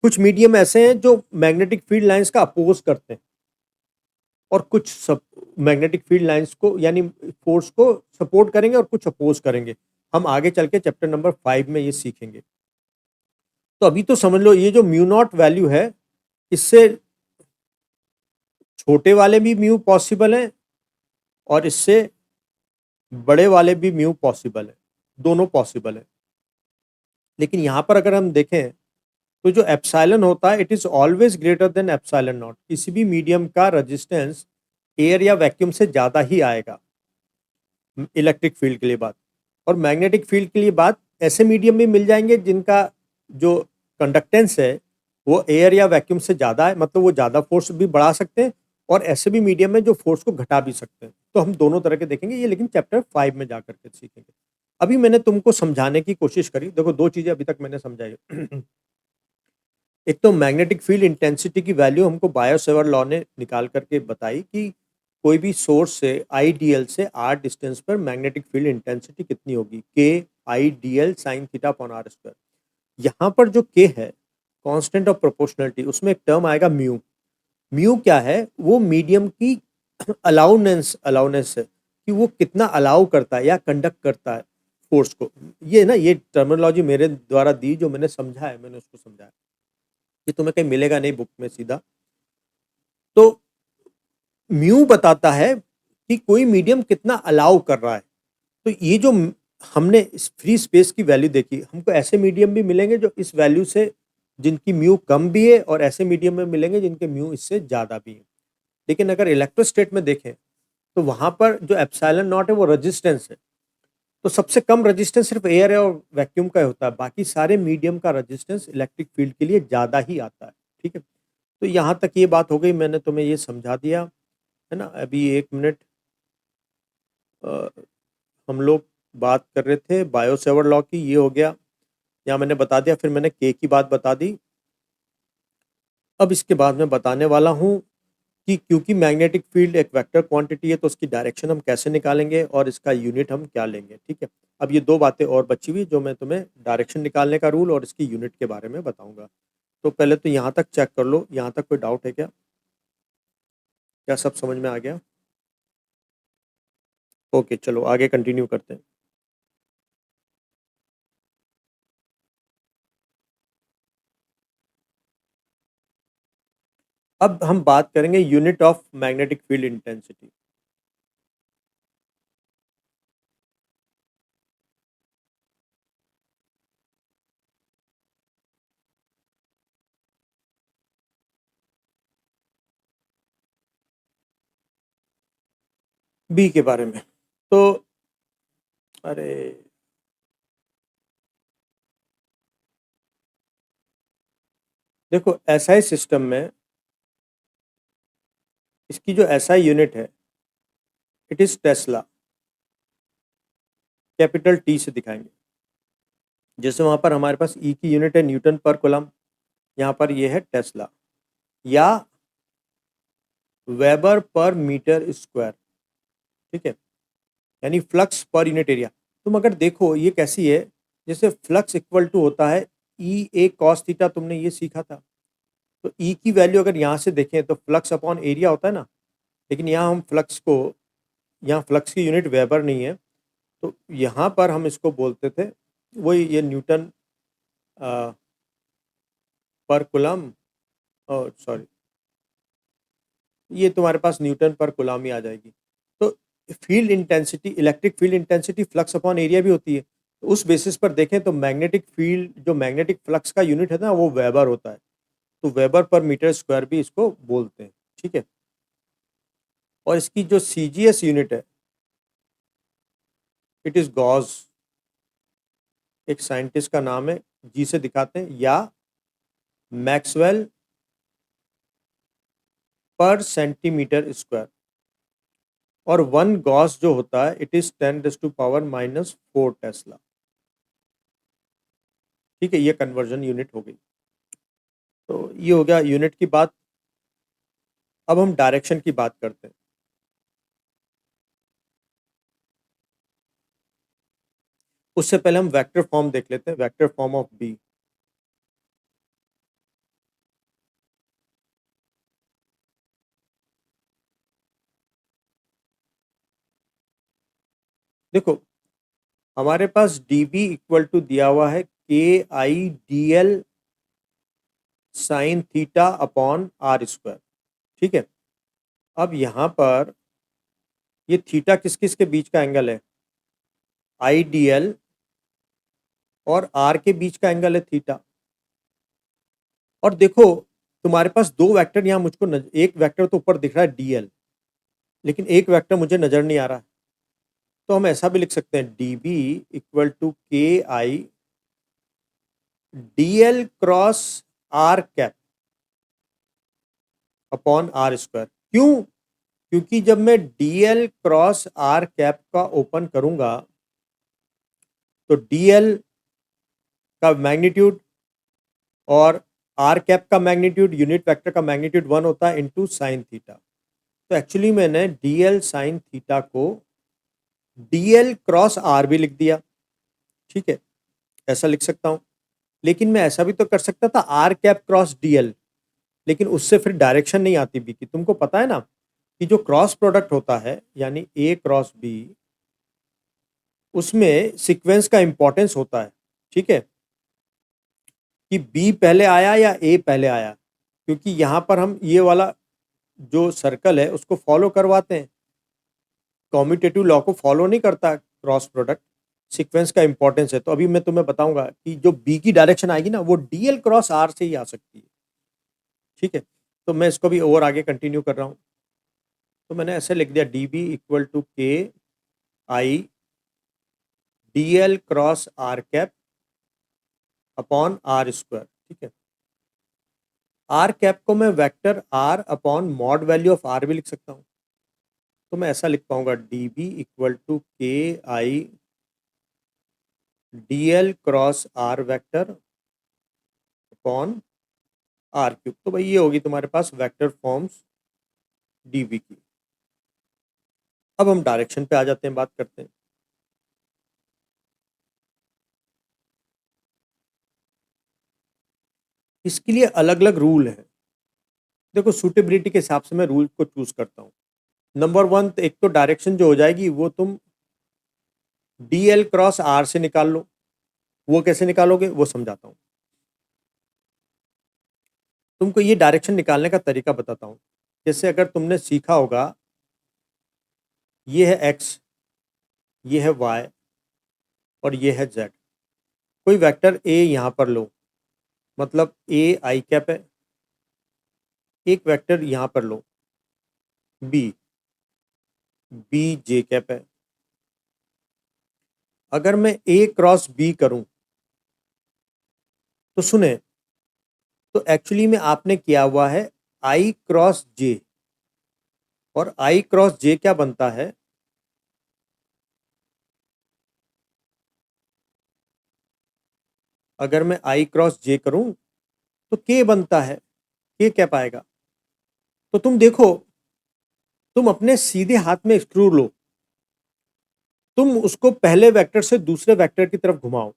कुछ मीडियम ऐसे हैं जो मैग्नेटिक फील्ड लाइंस का अपोज करते हैं और कुछ सब मैग्नेटिक फील्ड लाइंस को यानी फोर्स को सपोर्ट करेंगे और कुछ अपोज करेंगे। हम आगे चल के चैप्टर नंबर 5 में ये सीखेंगे। तो अभी तो समझ लो ये जो म्यू नॉट वैल्यू है, इससे छोटे वाले भी म्यू पॉसिबल है और इससे बड़े वाले भी म्यू पॉसिबल है, दोनों पॉसिबल है। लेकिन यहाँ पर अगर हम देखें तो जो एप्सिलॉन होता है it is always greater than epsilon not. किसी भी मीडियम का रेजिस्टेंस एयर या वैक्यूम से ज़्यादा ही आएगा इलेक्ट्रिक फील्ड के लिए बात। और मैग्नेटिक फील्ड के लिए बात, ऐसे मीडियम भी मिल जाएंगे जिनका जो कंडक्टेंस है वो एयर या वैक्यूम से ज़्यादा है, मतलब वो ज़्यादा फोर्स भी बढ़ा सकते हैं, और ऐसे भी मीडियम है जो फोर्स को घटा भी सकते हैं। तो हम दोनों तरह के देखेंगे ये, लेकिन चैप्टर 5 में जाकर के सीखेंगे। अभी मैंने तुमको समझाने की कोशिश करी। देखो, दो चीज़ें अभी तक मैंने समझाई। एक तो मैग्नेटिक फील्ड इंटेंसिटी की वैल्यू हमको बायो-सेवर्ट लॉ ने निकाल करके बताई कि कोई भी सोर्स से आईडीएल से आर डिस्टेंस पर मैग्नेटिक फील्ड इंटेंसिटी कितनी होगी, k I D L sine theta upon r square. यहाँ पर जो के है कांस्टेंट ऑफ प्रोपोर्शनलिटी, उसमें एक टर्म आएगा म्यू। म्यू क्या है, वो मीडियम की अलाउनेंस है कि वो कितना अलाउ करता है या कंडक्ट करता है फोर्स को। ये ना, ये टर्मिनोलॉजी मेरे द्वारा दी, जो मैंने समझा है मैंने उसको समझाया, ये तुम्हें कहीं मिलेगा नहीं बुक में सीधा। तो म्यू बताता है कि कोई मीडियम कितना अलाउ कर रहा है। तो ये जो हमने इस फ्री स्पेस की वैल्यू देखी, हमको ऐसे मीडियम भी मिलेंगे जो इस वैल्यू से, जिनकी म्यू कम भी है, और ऐसे मीडियम में मिलेंगे जिनके म्यू इससे ज़्यादा भी है। लेकिन अगर इलेक्ट्रोस्टेट में देखें तो वहाँ पर जो एप्सिलॉन नॉट है वो रेजिस्टेंस है। तो सबसे कम रेजिस्टेंस सिर्फ एयर और वैक्यूम का होता है, बाकी सारे मीडियम का रेजिस्टेंस इलेक्ट्रिक फील्ड के लिए ज़्यादा ही आता है। ठीक है, तो यहाँ तक ये बात हो गई, मैंने तुम्हें ये समझा दिया है ना। अभी एक मिनट, अ, हम लोग बात कर रहे थे बायो-सेवर्ट लॉ की, ये हो गया, यहाँ मैंने बता दिया। फिर मैंने के की बात बता दी। अब इसके बाद मैं बताने वाला हूँ कि क्योंकि मैग्नेटिक फील्ड एक वेक्टर क्वांटिटी है तो उसकी डायरेक्शन हम कैसे निकालेंगे और इसका यूनिट हम क्या लेंगे। ठीक है, अब ये दो बातें और बची हुई जो मैं तुम्हें डायरेक्शन निकालने का रूल और इसकी यूनिट के बारे में बताऊंगा। तो पहले तो यहाँ तक चेक कर लो, यहाँ तक कोई डाउट है क्या? क्या सब समझ में आ गया? ओके, चलो आगे कंटिन्यू करते हैं। अब हम बात करेंगे unit of magnetic field intensity. B के बारे में। तो अरे, देखो एसआई सिस्टम में इसकी जो एसआई यूनिट है it is Tesla, capital T से दिखाएंगे। जैसे वहां पर हमारे पास ई की यूनिट है न्यूटन पर कूलम, यहाँ पर ये है टेस्ला, या वेबर पर मीटर स्क्वायर। ठीक है, यानी फ्लक्स पर यूनिट एरिया। तुम अगर देखो ये कैसी है, जैसे फ्लक्स इक्वल टू होता है ई ए कॉस थीटा, तुमने ये सीखा था। तो ई की वैल्यू अगर यहाँ से देखें तो फ्लक्स अपॉन एरिया होता है ना, लेकिन यहाँ हम फ्लक्स को यहाँ फ्लक्स की यूनिट वेबर नहीं है, तो यहाँ पर हम इसको बोलते थे वही ये न्यूटन पर कूलम, और सॉरी ये तुम्हारे पास न्यूटन पर कूलम ही आ जाएगी। तो field intensity, electric field intensity flux upon area भी होती है। तो उस बेसिस पर देखें तो मैग्नेटिक फील्ड, जो मैग्नेटिक फ्लक्स का यूनिट है ना, वो वेबर होता है। तो वेबर पर मीटर स्क्वायर भी इसको बोलते हैं, ठीक है। और इसकी जो सीजीएस यूनिट है, इट इज गॉस, एक साइंटिस्ट का नाम है, जी से दिखाते हैं, या मैक्सवेल पर सेंटीमीटर स्क्वायर। और 1 गॉस जो होता है, इट इज 10⁻⁻⁴ टेस्ला, ठीक है। ये कन्वर्जन यूनिट हो गई। तो ये हो गया यूनिट की बात। अब हम डायरेक्शन की बात करते हैं। उससे पहले हम वेक्टर फॉर्म देख लेते हैं, वेक्टर फॉर्म ऑफ बी। देखो, हमारे पास डी बी इक्वल टू दिया हुआ है KI/DL sine theta upon r square, ठीक है। अब यहाँ पर ये थीटा किस किस के बीच का एंगल है, IDL और आर के बीच का एंगल है थीटा। और देखो, तुम्हारे पास दो वेक्टर यहाँ मुझको एक वेक्टर तो ऊपर दिख रहा है DL, लेकिन एक वेक्टर मुझे नजर नहीं आ रहा है। तो हम ऐसा भी लिख सकते हैं, DB equal to KI/DL cross r cap upon r square. क्यों? क्योंकि जब मैं DL क्रॉस आर कैप का ओपन करूंगा तो DL का मैग्नीट्यूड और आर कैप का मैग्नीट्यूड, यूनिट वेक्टर का मैग्नीट्यूड 1 होता है इनटू साइन थीटा। तो एक्चुअली मैंने DL साइन थीटा को DL क्रॉस आर भी लिख दिया, ठीक है, ऐसा लिख सकता हूं। लेकिन मैं ऐसा भी तो कर सकता था आर कैप क्रॉस DL, लेकिन उससे फिर डायरेक्शन नहीं आती बी की। तुमको पता है ना कि जो क्रॉस प्रोडक्ट होता है, यानी A क्रॉस B, उसमें सीक्वेंस का इंपॉर्टेंस होता है, ठीक है, कि बी पहले आया या ए पहले आया। क्योंकि यहाँ पर हम ये वाला जो सर्कल है उसको फॉलो करवाते हैं, कॉम्यूटेटिव लॉ को फॉलो नहीं करता क्रॉस प्रोडक्ट। सीक्वेंस का इंपॉर्टेंस है। तो अभी मैं तुम्हें बताऊंगा कि जो बी की डायरेक्शन आएगी ना, वो DL क्रॉस आर से ही आ सकती है, ठीक है। तो मैं इसको भी और आगे कंटिन्यू कर रहा हूँ। तो मैंने ऐसे लिख दिया, DB equal to KI/DL cross r cap upon r square, ठीक है। आर कैप को मैं vector R upon mod value of R भी लिख सकता हूँ। तो मैं ऐसा लिख पाऊंगा, DB equal to KI/DL cross R vector upon R cube. तो भाई ये होगी तुम्हारे पास वेक्टर फॉर्म्स DB की। अब हम डायरेक्शन पे आ जाते हैं, बात करते हैं। इसके लिए अलग अलग रूल है। देखो, सूटेबिलिटी के हिसाब से मैं रूल को चूज करता हूँ। नंबर 1, एक तो डायरेक्शन जो हो जाएगी वो तुम DL क्रॉस R से निकाल लो। वो कैसे निकालोगे वो समझाता हूँ तुमको। ये डायरेक्शन निकालने का तरीका बताता हूँ। जैसे अगर तुमने सीखा होगा, ये है X, ये है Y और ये है Z। कोई वेक्टर A यहाँ पर लो, मतलब A I कैप है। एक वेक्टर यहाँ पर लो B, B J कैप है। अगर मैं A क्रॉस B करूं तो सुने, तो एक्चुअली में आपने किया हुआ है I क्रॉस J, और I क्रॉस J क्या बनता है, अगर मैं I क्रॉस J करूं तो K बनता है। K क्या पाएगा? तो तुम देखो, तुम अपने सीधे हाथ में स्क्रू लो, तुम उसको पहले वेक्टर से दूसरे वेक्टर की तरफ घुमाओ।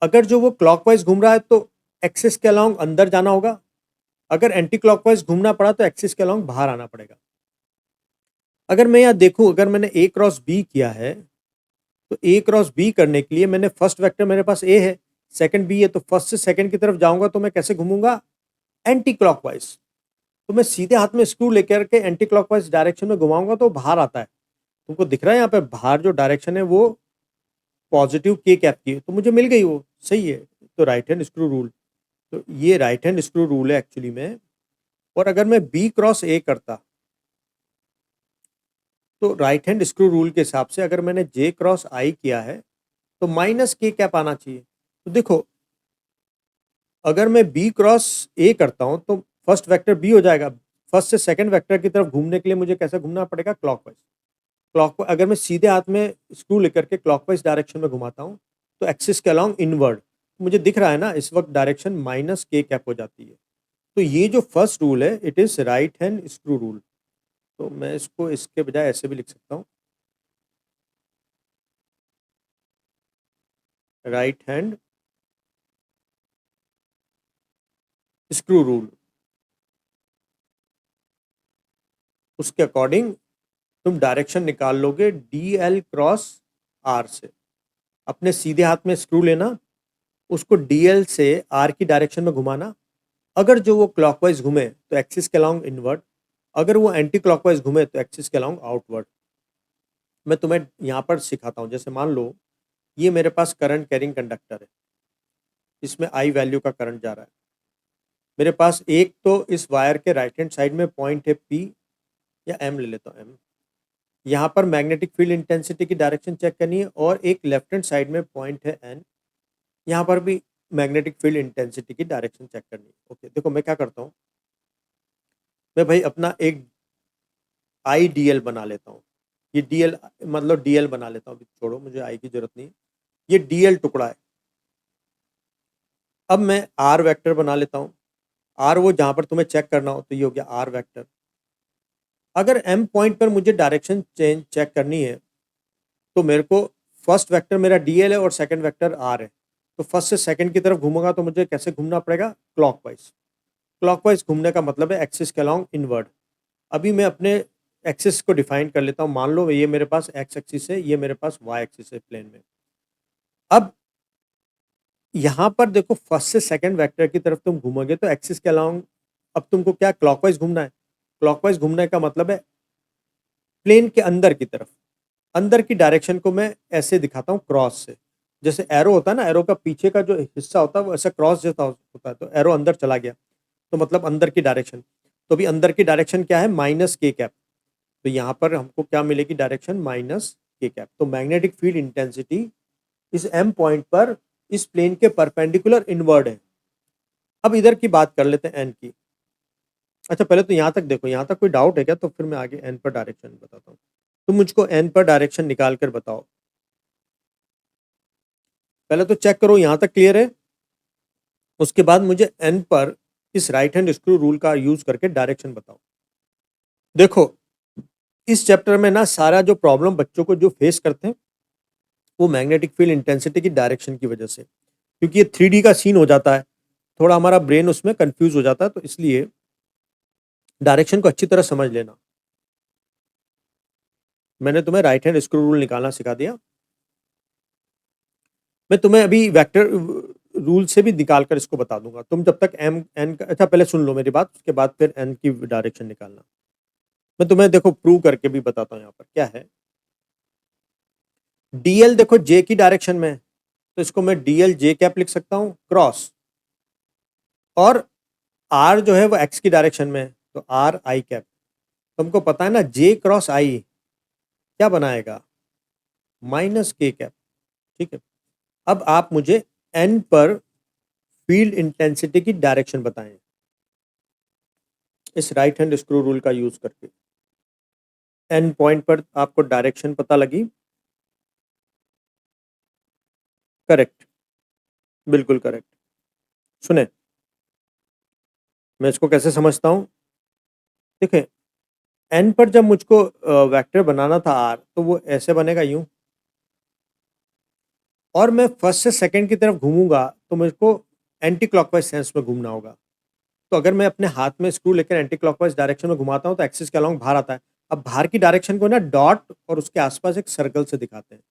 अगर जो वो क्लॉकवाइज घूम रहा है तो एक्सिस के अलोंग अंदर जाना होगा, अगर एंटी क्लॉकवाइज घूमना पड़ा तो एक्सिस के अलोंग बाहर आना पड़ेगा। अगर मैं यहाँ देखूँ, अगर मैंने ए क्रॉस बी किया है, तो ए क्रॉस बी करने के लिए मैंने फर्स्ट वेक्टर मेरे पास ए है, सेकंड बी है, तो फर्स्ट से सेकंड की तरफ जाऊँगा तो मैं कैसे घूमूँगा? Anti clockwise. तो मैं सीधे हाथ में स्क्रू लेकर के एंटी क्लॉकवाइज़ डायरेक्शन में घुमाऊँगा तो बाहर आता है। तुमको दिख रहा है यहाँ पे बाहर जो डायरेक्शन है वो पॉजिटिव के कैप की है, तो मुझे मिल गई वो, सही है। तो राइट हैंड स्क्रू रूल, तो ये राइट हैंड स्क्रू रूल है एक्चुअली में। और अगर मैं बी क्रॉस ए करता, तो राइट हैंड स्क्रू रूल के हिसाब से अगर मैंने जे क्रॉस आई किया है, तो माइनस के कैप आना चाहिए। तो देखो, अगर मैं बी क्रॉस ए करता हूँ तो फर्स्ट वेक्टर बी हो जाएगा। फर्स्ट से सेकंड वेक्टर की तरफ घूमने के लिए मुझे कैसे घूमना पड़ेगा? क्लॉकवाइज। अगर मैं सीधे हाथ में स्क्रू लेकर के क्लॉकवाइज डायरेक्शन में घुमाता हूँ, तो एक्सिस के अलोंग इनवर्ड मुझे दिख रहा है ना, इस वक्त डायरेक्शन माइनस के कैप हो जाती है। तो ये जो फर्स्ट रूल है, it is right hand screw rule. तो मैं इसको इसके बजाय ऐसे भी लिख सकता हूँ, राइट हैंड स्क्रू रूल। उसके अकॉर्डिंग तुम डायरेक्शन निकाल लोगे डी एल क्रॉस आर से। अपने सीधे हाथ में स्क्रू लेना, उसको डी एल से आर की डायरेक्शन में घुमाना। अगर जो वो क्लॉकवाइज घूमे तो एक्सिस के अलोंग इनवर्ड, अगर वो एंटी क्लॉकवाइज घूमे तो एक्सिस के अलोंग आउटवर्ड। मैं तुम्हें यहाँ पर सिखाता हूँ। जैसे मान लो ये मेरे पास करंट कैरिंग कंडक्टर है, इसमें आई वैल्यू का करंट जा रहा है। मेरे पास एक तो इस वायर के राइट हैंड साइड में पॉइंट है पी, या एम ले लेता हूँ, एम। यहाँ पर मैग्नेटिक फील्ड इंटेंसिटी की डायरेक्शन चेक करनी है, और एक लेफ्ट हैंड साइड में पॉइंट है एन, यहाँ पर भी मैग्नेटिक फील्ड इंटेंसिटी की डायरेक्शन चेक करनी है। ओके, देखो मैं क्या करता हूँ, मैं भाई अपना एक आई डी एल बना लेता हूँ। ये डी एल मतलब डी एल बना लेता हूँ, अभी छोड़ो, मुझे आई की जरूरत नहीं है। ये डी एल टुकड़ा है। अब मैं आर वेक्टर बना लेता हूँ। आर वो जहाँ पर तुम्हें चेक करना हो, तो ये हो गया आर वेक्टर। अगर एम पॉइंट पर मुझे डायरेक्शन चेंज चेक करनी है, तो मेरे को फर्स्ट वेक्टर मेरा डी एल है और सेकंड वेक्टर आर है, तो फर्स्ट से सेकंड की तरफ घूमूंगा तो मुझे कैसे घूमना पड़ेगा? क्लॉकवाइज। क्लॉकवाइज घूमने का मतलब है एक्सिस के अलोंग इनवर्ड। अभी मैं अपने एक्सिस को डिफाइन कर लेता हूँ। मान लो ये मेरे पास एक्स एक्सिस है, ये मेरे पास वाई एक्सिस है प्लेन में। अब यहाँ पर देखो, फर्स्ट से सेकंड वेक्टर की तरफ तुम घूमोगे तो एक्सिस के अलोंग, अब तुमको क्या क्लॉकवाइज घूमना है? क्लॉकवाइज घूमने का मतलब है प्लेन के अंदर की तरफ। अंदर की डायरेक्शन को मैं ऐसे दिखाता हूँ क्रॉस से। जैसे एरो होता है ना, एरो का पीछे का जो हिस्सा होता है वो ऐसा क्रॉस जैसा होता है, तो एरो अंदर चला गया, तो मतलब अंदर की डायरेक्शन। तो अभी अंदर की डायरेक्शन क्या है? माइनस के कैप। तो यहाँ पर हमको क्या मिलेगी? डायरेक्शन माइनस के कैप। तो मैग्नेटिक फील्ड इंटेंसिटी इस एम पॉइंट पर इस प्लेन के परपेंडिकुलर इनवर्ड है। अब इधर की बात कर लेते हैं एन की। अच्छा, पहले तो यहाँ तक देखो, यहाँ तक कोई डाउट है क्या? तो फिर मैं आगे एन पर डायरेक्शन बताता हूँ। तुम मुझको एन पर डायरेक्शन निकाल कर बताओ। पहले तो चेक करो यहाँ तक क्लियर है, उसके बाद मुझे एन पर इस राइट हैंड स्क्रू रूल का यूज करके डायरेक्शन बताओ। देखो, इस चैप्टर में ना सारा जो प्रॉब्लम बच्चों को जो फेस करते हैं, वो मैग्नेटिक फील्ड इंटेंसिटी की डायरेक्शन की वजह से, क्योंकि ये 3D का सीन हो जाता है, थोड़ा हमारा ब्रेन उसमें कंफ्यूज हो जाता है, तो इसलिए डायरेक्शन को अच्छी तरह समझ लेना। मैंने तुम्हें राइट हैंड स्क्रू रूल निकालना सिखा दिया। मैं तुम्हें अभी वेक्टर रूल से भी निकाल कर इसको बता दूंगा। तुम जब तक एम एन का, अच्छा पहले सुन लो मेरी बात, उसके बाद फिर एन की डायरेक्शन निकालना। मैं तुम्हें देखो प्रूव करके भी बताता हूँ यहाँ पर क्या है। डीएल देखो जे की डायरेक्शन में है, तो इसको मैं डीएल जे कैप लिख सकता हूँ क्रॉस, और आर जो है वो एक्स की डायरेक्शन में है, तो आर आई कैप। तुमको पता है ना जे क्रॉस आई क्या बनाएगा? माइनस के कैप। ठीक है, अब आप मुझे एन पर फील्ड इंटेंसिटी की डायरेक्शन बताएं इस राइट हैंड स्क्रू रूल का यूज करके। एन पॉइंट पर आपको डायरेक्शन पता लगी? करेक्ट, बिल्कुल करेक्ट। सुने, मैं इसको कैसे समझता हूँ। देखें, एन पर जब मुझको वेक्टर बनाना था आर, तो वो ऐसे बनेगा यूं, और मैं फर्स्ट से सेकंड की तरफ घूमूंगा तो मुझको एंटी क्लॉकवाइज सेंस में घूमना होगा। तो अगर मैं अपने हाथ में स्क्रू लेकर एंटी क्लॉकवाइज डायरेक्शन में घुमाता हूँ तो एक्सिस के अलोंग बाहर आता है, अब बाहर की डायरेक्शन को ना डॉट और उसके आसपास एक सर्कल से दिखाते हैं।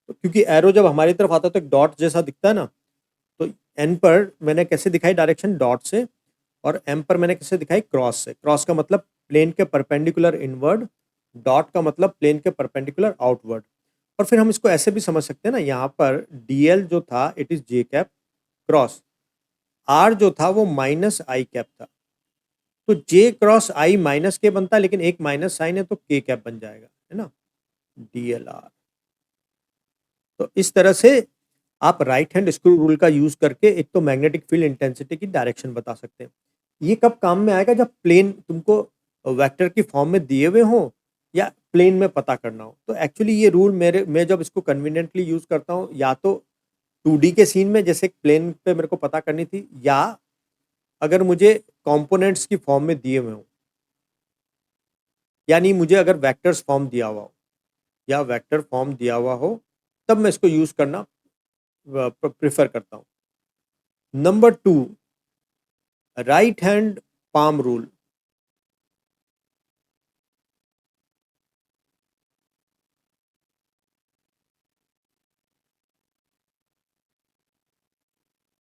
तो क्योंकि एरो जब हमारी तरफ आता है तो एक डॉट जैसा दिखता है ना, तो एन पर मैंने कैसे दिखाई डायरेक्शन डॉट से, और एम पर मैंने कैसे दिखाई क्रॉस से। क्रॉस का मतलब प्लेन के परपेंडिकुलर इनवर्ड, डॉट का मतलब प्लेन के परपेंडिकुलर आउटवर्ड। और फिर हम इसको ऐसे भी समझ सकते हैं ना, यहाँ पर डीएल जो था it is J cap cross r जो था वो माइनस आई कैप था। तो जे क्रॉस आई माइनस के बनता है, लेकिन एक माइनस साइन है तो के कैप बन जाएगा, है ना, डीएल आर। तो इस तरह से आप राइट हैंड स्क्रू रूल का यूज करके एक तो मैग्नेटिक फील्ड इंटेंसिटी की डायरेक्शन बता सकते हैं। ये कब काम में आएगा, जब प्लेन तुमको वेक्टर की फॉर्म में दिए हुए हो या प्लेन में पता करना हो। तो एक्चुअली ये रूल मेरे मैं जब इसको कन्वीनियंटली यूज करता हूँ या तो 2D के सीन में जैसे प्लेन पे मेरे को पता करनी थी, या अगर मुझे कंपोनेंट्स की फॉर्म में दिए हुए हो, यानी मुझे अगर वेक्टर्स फॉर्म दिया हुआ हो या वेक्टर फॉर्म दिया हुआ हो, तब मैं इसको यूज करना प्रेफर करता हूँ। Number 2, right hand palm rule.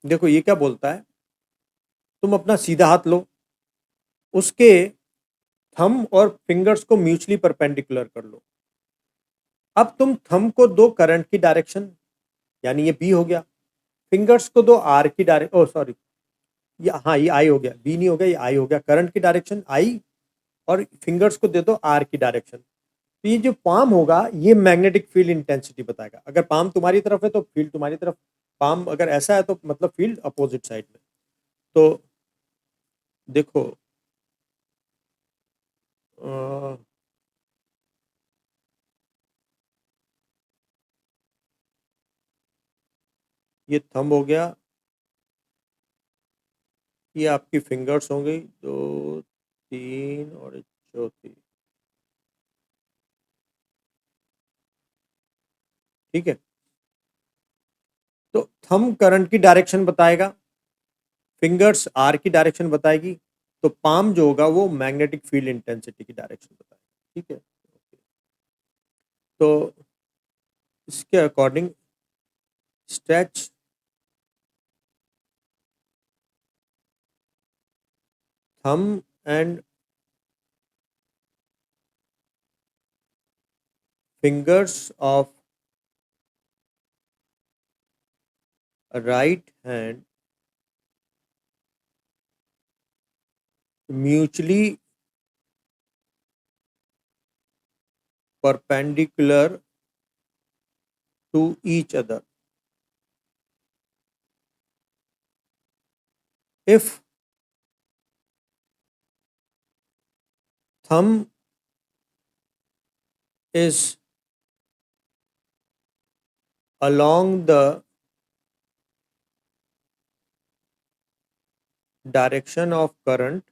देखो ये क्या बोलता है, तुम अपना सीधा हाथ लो, उसके थंब और फिंगर्स को म्यूचुअली परपेंडिकुलर कर लो। अब तुम थंब को दो करंट की डायरेक्शन, यानी ये बी हो गया, फिंगर्स को दो आर की डायरेक्शन, ओ सॉरी, ये हाँ ये आई हो गया, बी नहीं हो गया, ये आई हो गया, करंट की डायरेक्शन आई, और फिंगर्स को दे दो आर की डायरेक्शन। तो ये जो पाम होगा ये मैग्नेटिक फील्ड इंटेंसिटी बताएगा। अगर पाम तुम्हारी तरफ है तो फील्ड तुम्हारी तरफ, पाम अगर ऐसा है तो मतलब फील्ड अपोजिट साइड में। तो देखो अ, ये थंब हो गया, ये आपकी फिंगर्स हो गई, दो तीन और एक चौथी, ठीक है। तो थंब करंट की डायरेक्शन बताएगा, फिंगर्स आर की डायरेक्शन बताएगी, तो पाम जो होगा वो मैग्नेटिक फील्ड इंटेंसिटी की डायरेक्शन बताएगा, ठीक है। तो इसके according stretch thumb and fingers of right hand mutually perpendicular to each other. If thumb is along the direction of current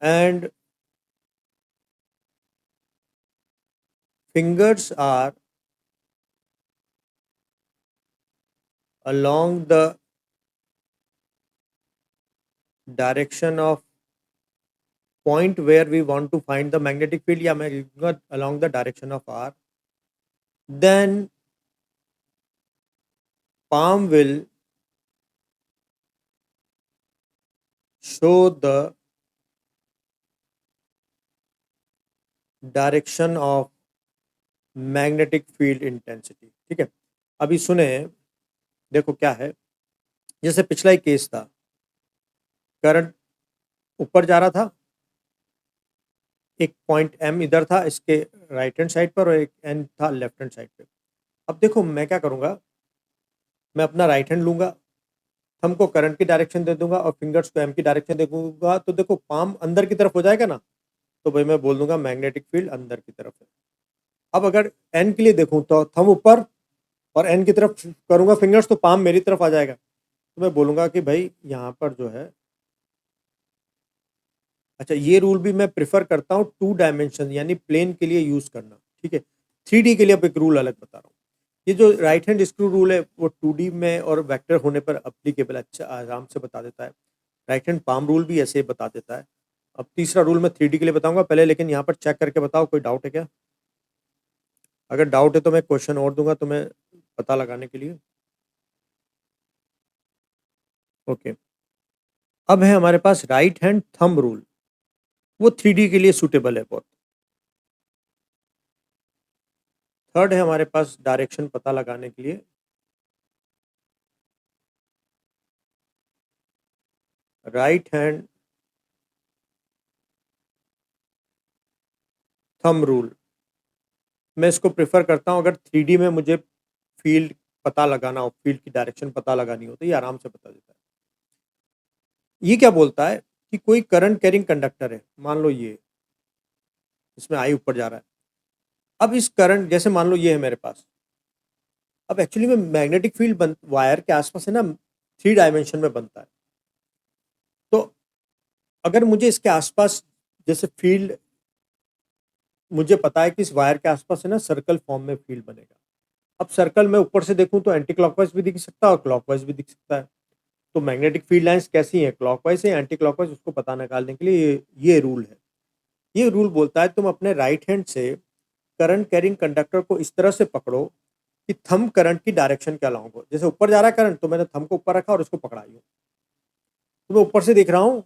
and fingers are along the direction of point where we want to find the magnetic field, या मैं लिखूंगा along the direction of r, then palm will show the direction of magnetic field intensity, ठीक है। अभी सुने, देखो क्या है, जैसे पिछला ही केस था, करंट ऊपर जा रहा था, एक पॉइंट एम इधर था इसके राइट हैंड साइड पर और एक एन था लेफ्ट हैंड साइड पे। अब देखो मैं क्या करूंगा, मैं अपना राइट हैंड लूंगा, थंब को करंट की डायरेक्शन दे दूंगा और फिंगर्स को एम की डायरेक्शन दे दूंगा, तो देखो पाम अंदर की तरफ हो जाएगा ना, तो भाई मैं बोल दूंगा मैग्नेटिक फील्ड अंदर की तरफ है। अब अगर एन के लिए देखूं तो थंब ऊपर और एन की तरफ करूंगा फिंगर्स, तो पाम मेरी तरफ आ जाएगा, तो मैं बोलूंगा कि भाई यहाँ पर जो है, अच्छा ये रूल भी मैं प्रिफर करता हूँ 2 डायमेंशन यानी प्लेन के लिए यूज करना, ठीक है। 3D के लिए अब एक रूल अलग बता रहा हूँ। ये जो राइट हैंड स्क्रू रूल है वो 2D में और वेक्टर होने पर अप्लीकेबल, अच्छा आराम से बता देता है। राइट हैंड पाम रूल भी ऐसे ही बता देता है। अब तीसरा रूल मैं 3D के लिए बताऊंगा पहले, लेकिन यहाँ पर चेक करके बताओ कोई डाउट है क्या? अगर डाउट है तो मैं क्वेश्चन और दूंगा तुम्हें पता लगाने के लिए। ओके, अब है हमारे पास राइट हैंड थंब रूल, वो 3D के लिए सूटेबल है बहुत। थर्ड है हमारे पास डायरेक्शन पता लगाने के लिए, राइट हैंड थंब रूल। मैं इसको प्रेफर करता हूँ अगर 3D में मुझे फील्ड पता लगाना हो, फील्ड की डायरेक्शन पता लगानी हो, तो ये आराम से बता देता है। ये क्या बोलता है कि कोई करंट कैरिंग कंडक्टर है, मान लो ये, इसमें आई ऊपर जा रहा है। अब इस करंट, जैसे मान लो ये है मेरे पास, अब एक्चुअली में मैग्नेटिक फील्ड वायर के आसपास है ना, 3 डायमेंशन में बनता है। तो अगर मुझे इसके आसपास, जैसे फील्ड, मुझे पता है कि इस वायर के आसपास है ना सर्कल फॉर्म में फील्ड बनेगा। अब सर्कल में ऊपर से देखूं तो एंटी क्लॉकवाइज भी दिख सकता है और क्लॉकवाइज भी दिख सकता है। तो मैग्नेटिक फील्ड लाइंस कैसी हैं, क्लॉकवाइज या एंटी क्लॉकवाइज, उसको पता निकालने के लिए ये रूल है। ये रूल बोलता है तुम अपने राइट हैंड से करंट कैरिंग कंडक्टर को इस तरह से पकड़ो कि थंब करंट की डायरेक्शन के अलाउंग हो। जैसे ऊपर जा रहा है करंट, तो मैंने थंब को ऊपर रखा और इसको पकड़ा यूं। तो मैं ऊपर से देख रहा हूँ,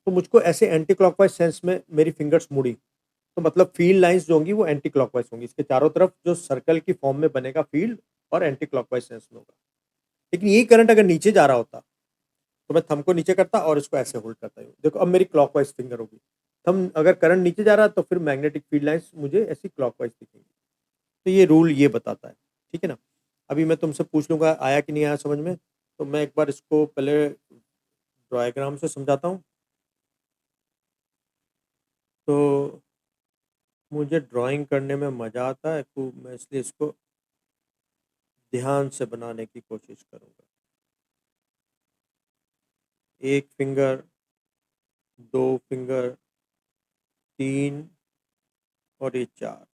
तो मुझको ऐसे एंटी क्लॉकवाइज सेंस में मेरी फिंगर्स मुड़ी, तो मतलब फील्ड लाइंस जो होंगी वो एंटी क्लॉकवाइज होंगी, इसके चारों तरफ जो सर्कल की फॉर्म में बनेगा फील्ड, और एंटी क्लॉकवाइज सेंस में होगा। लेकिन यही करंट अगर नीचे जा रहा होता, तो मैं थंब को नीचे करता और इसको ऐसे होल्ड करता हूँ। देखो अब मेरी क्लॉकवाइज फिंगर होगी। थंब अगर करंट नीचे जा रहा है तो फिर मैग्नेटिक फील्ड लाइंस मुझे ऐसी क्लॉकवाइज दिखेंगी। तो ये रूल ये बताता है, ठीक है ना। अभी मैं तुमसे पूछ लूंगा आया कि नहीं आया समझ में, तो मैं एक बार इसको पहले डायग्राम से समझाता हूँ। तो मुझे ड्राइंग करने में मज़ा आता है, तो मैं इसलिए इसको ध्यान से बनाने की कोशिश करूँगा। एक फिंगर, दो फिंगर, तीन, और ये चार,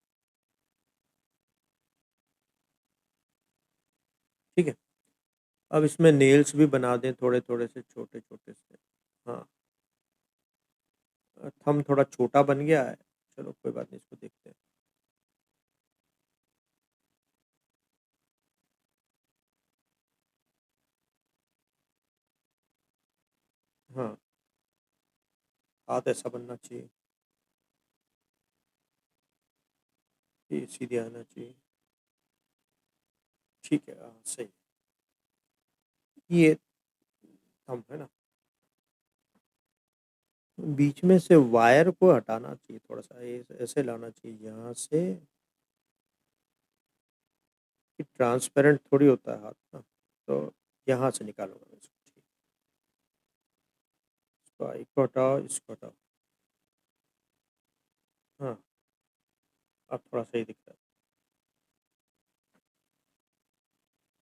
ठीक है। अब इसमें नेल्स भी बना दें थोड़े थोड़े से, छोटे छोटे से। हाँ, थंब थोड़ा छोटा बन गया है, चलो कोई बात नहीं, इसको देखते हैं। हाँ, हाथ ऐसा बनना चाहिए, ये सीधे आना चाहिए, ठीक है, हाँ सही। ये थंब है ना, बीच में से वायर को हटाना चाहिए, थोड़ा सा ऐसे लाना चाहिए यहाँ से, कि ट्रांसपेरेंट थोड़ी होता है हाथ ना, तो यहाँ से निकालूंगा मैं इसको, ठीक। इसको आई को हटाओ, इसको हटाओ। हाँ, अब थोड़ा सही दिख रहा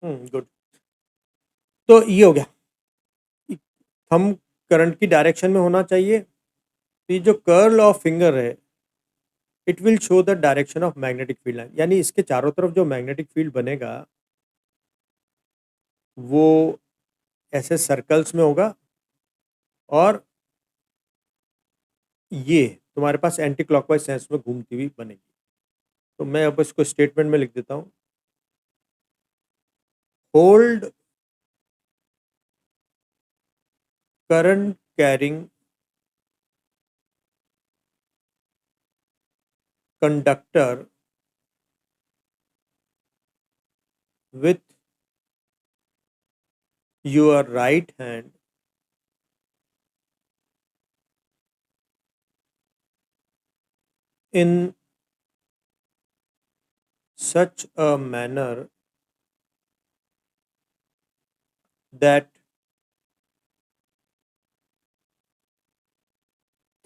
है, गुड। तो ये हो गया, थंब करंट की डायरेक्शन में होना चाहिए। तो ये जो कर्ल ऑफ फिंगर है, it will show the direction of magnetic field line, यानी इसके चारों तरफ जो मैग्नेटिक फील्ड बनेगा वो ऐसे सर्कल्स में होगा, और ये तुम्हारे पास एंटी क्लॉकवाइज सेंस में घूमती हुई बनेगी। तो मैं अब इसको स्टेटमेंट में लिख देता हूँ, hold current carrying conductor with your right hand in such a manner that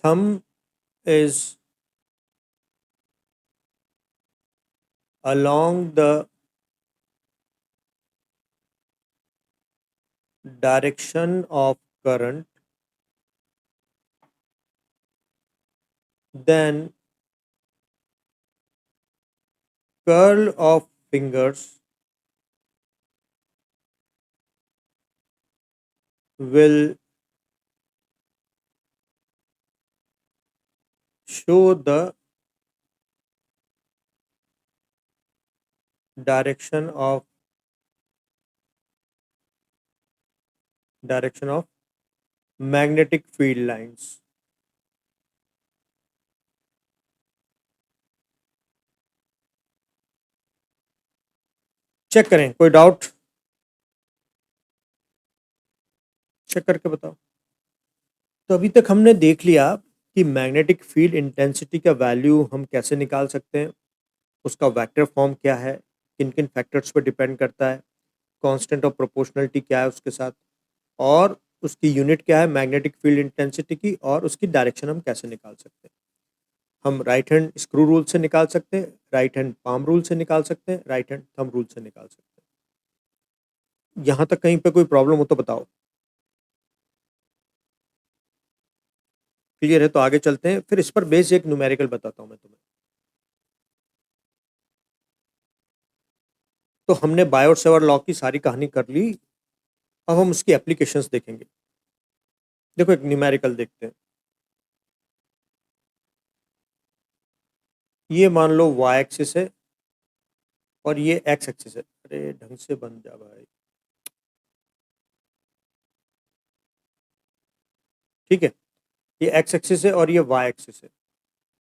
thumb is along the direction of current, then curl of fingers will show the direction of magnetic field lines. Check करें, कोई doubt? Check करके बताओ। तो अभी तक हमने देख लिया कि मैग्नेटिक फील्ड इंटेंसिटी का वैल्यू हम कैसे निकाल सकते हैं, उसका वेक्टर फॉर्म क्या है, किन किन फैक्टर्स पर डिपेंड करता है, कांस्टेंट ऑफ प्रोपोर्शनलिटी क्या है उसके साथ, और उसकी यूनिट क्या है मैग्नेटिक फील्ड इंटेंसिटी की, और उसकी डायरेक्शन हम कैसे निकाल सकते हैं। हम राइट हैंड स्क्रू रूल से निकाल सकते हैं, राइट हैंड पाम रूल से निकाल सकते हैं, राइट हैंड थंब रूल से निकाल सकते हैं। यहाँ तक कहीं पे कोई प्रॉब्लम हो तो बताओ। क्लियर है तो आगे चलते हैं, फिर इस पर बेस एक न्यूमेरिकल बताता हूँ मैं तुम्हें। तो हमने बायोट सेवर लॉ की सारी कहानी कर ली, अब हम उसकी एप्लीकेशंस देखेंगे। देखो एक न्यूमेरिकल देखते हैं। ये मान लो y एक्सिस है और ये x एक्सिस है। अरे ढंग से बन जा भाई। ठीक है, ये x एक्सिस है और ये y एक्सिस है।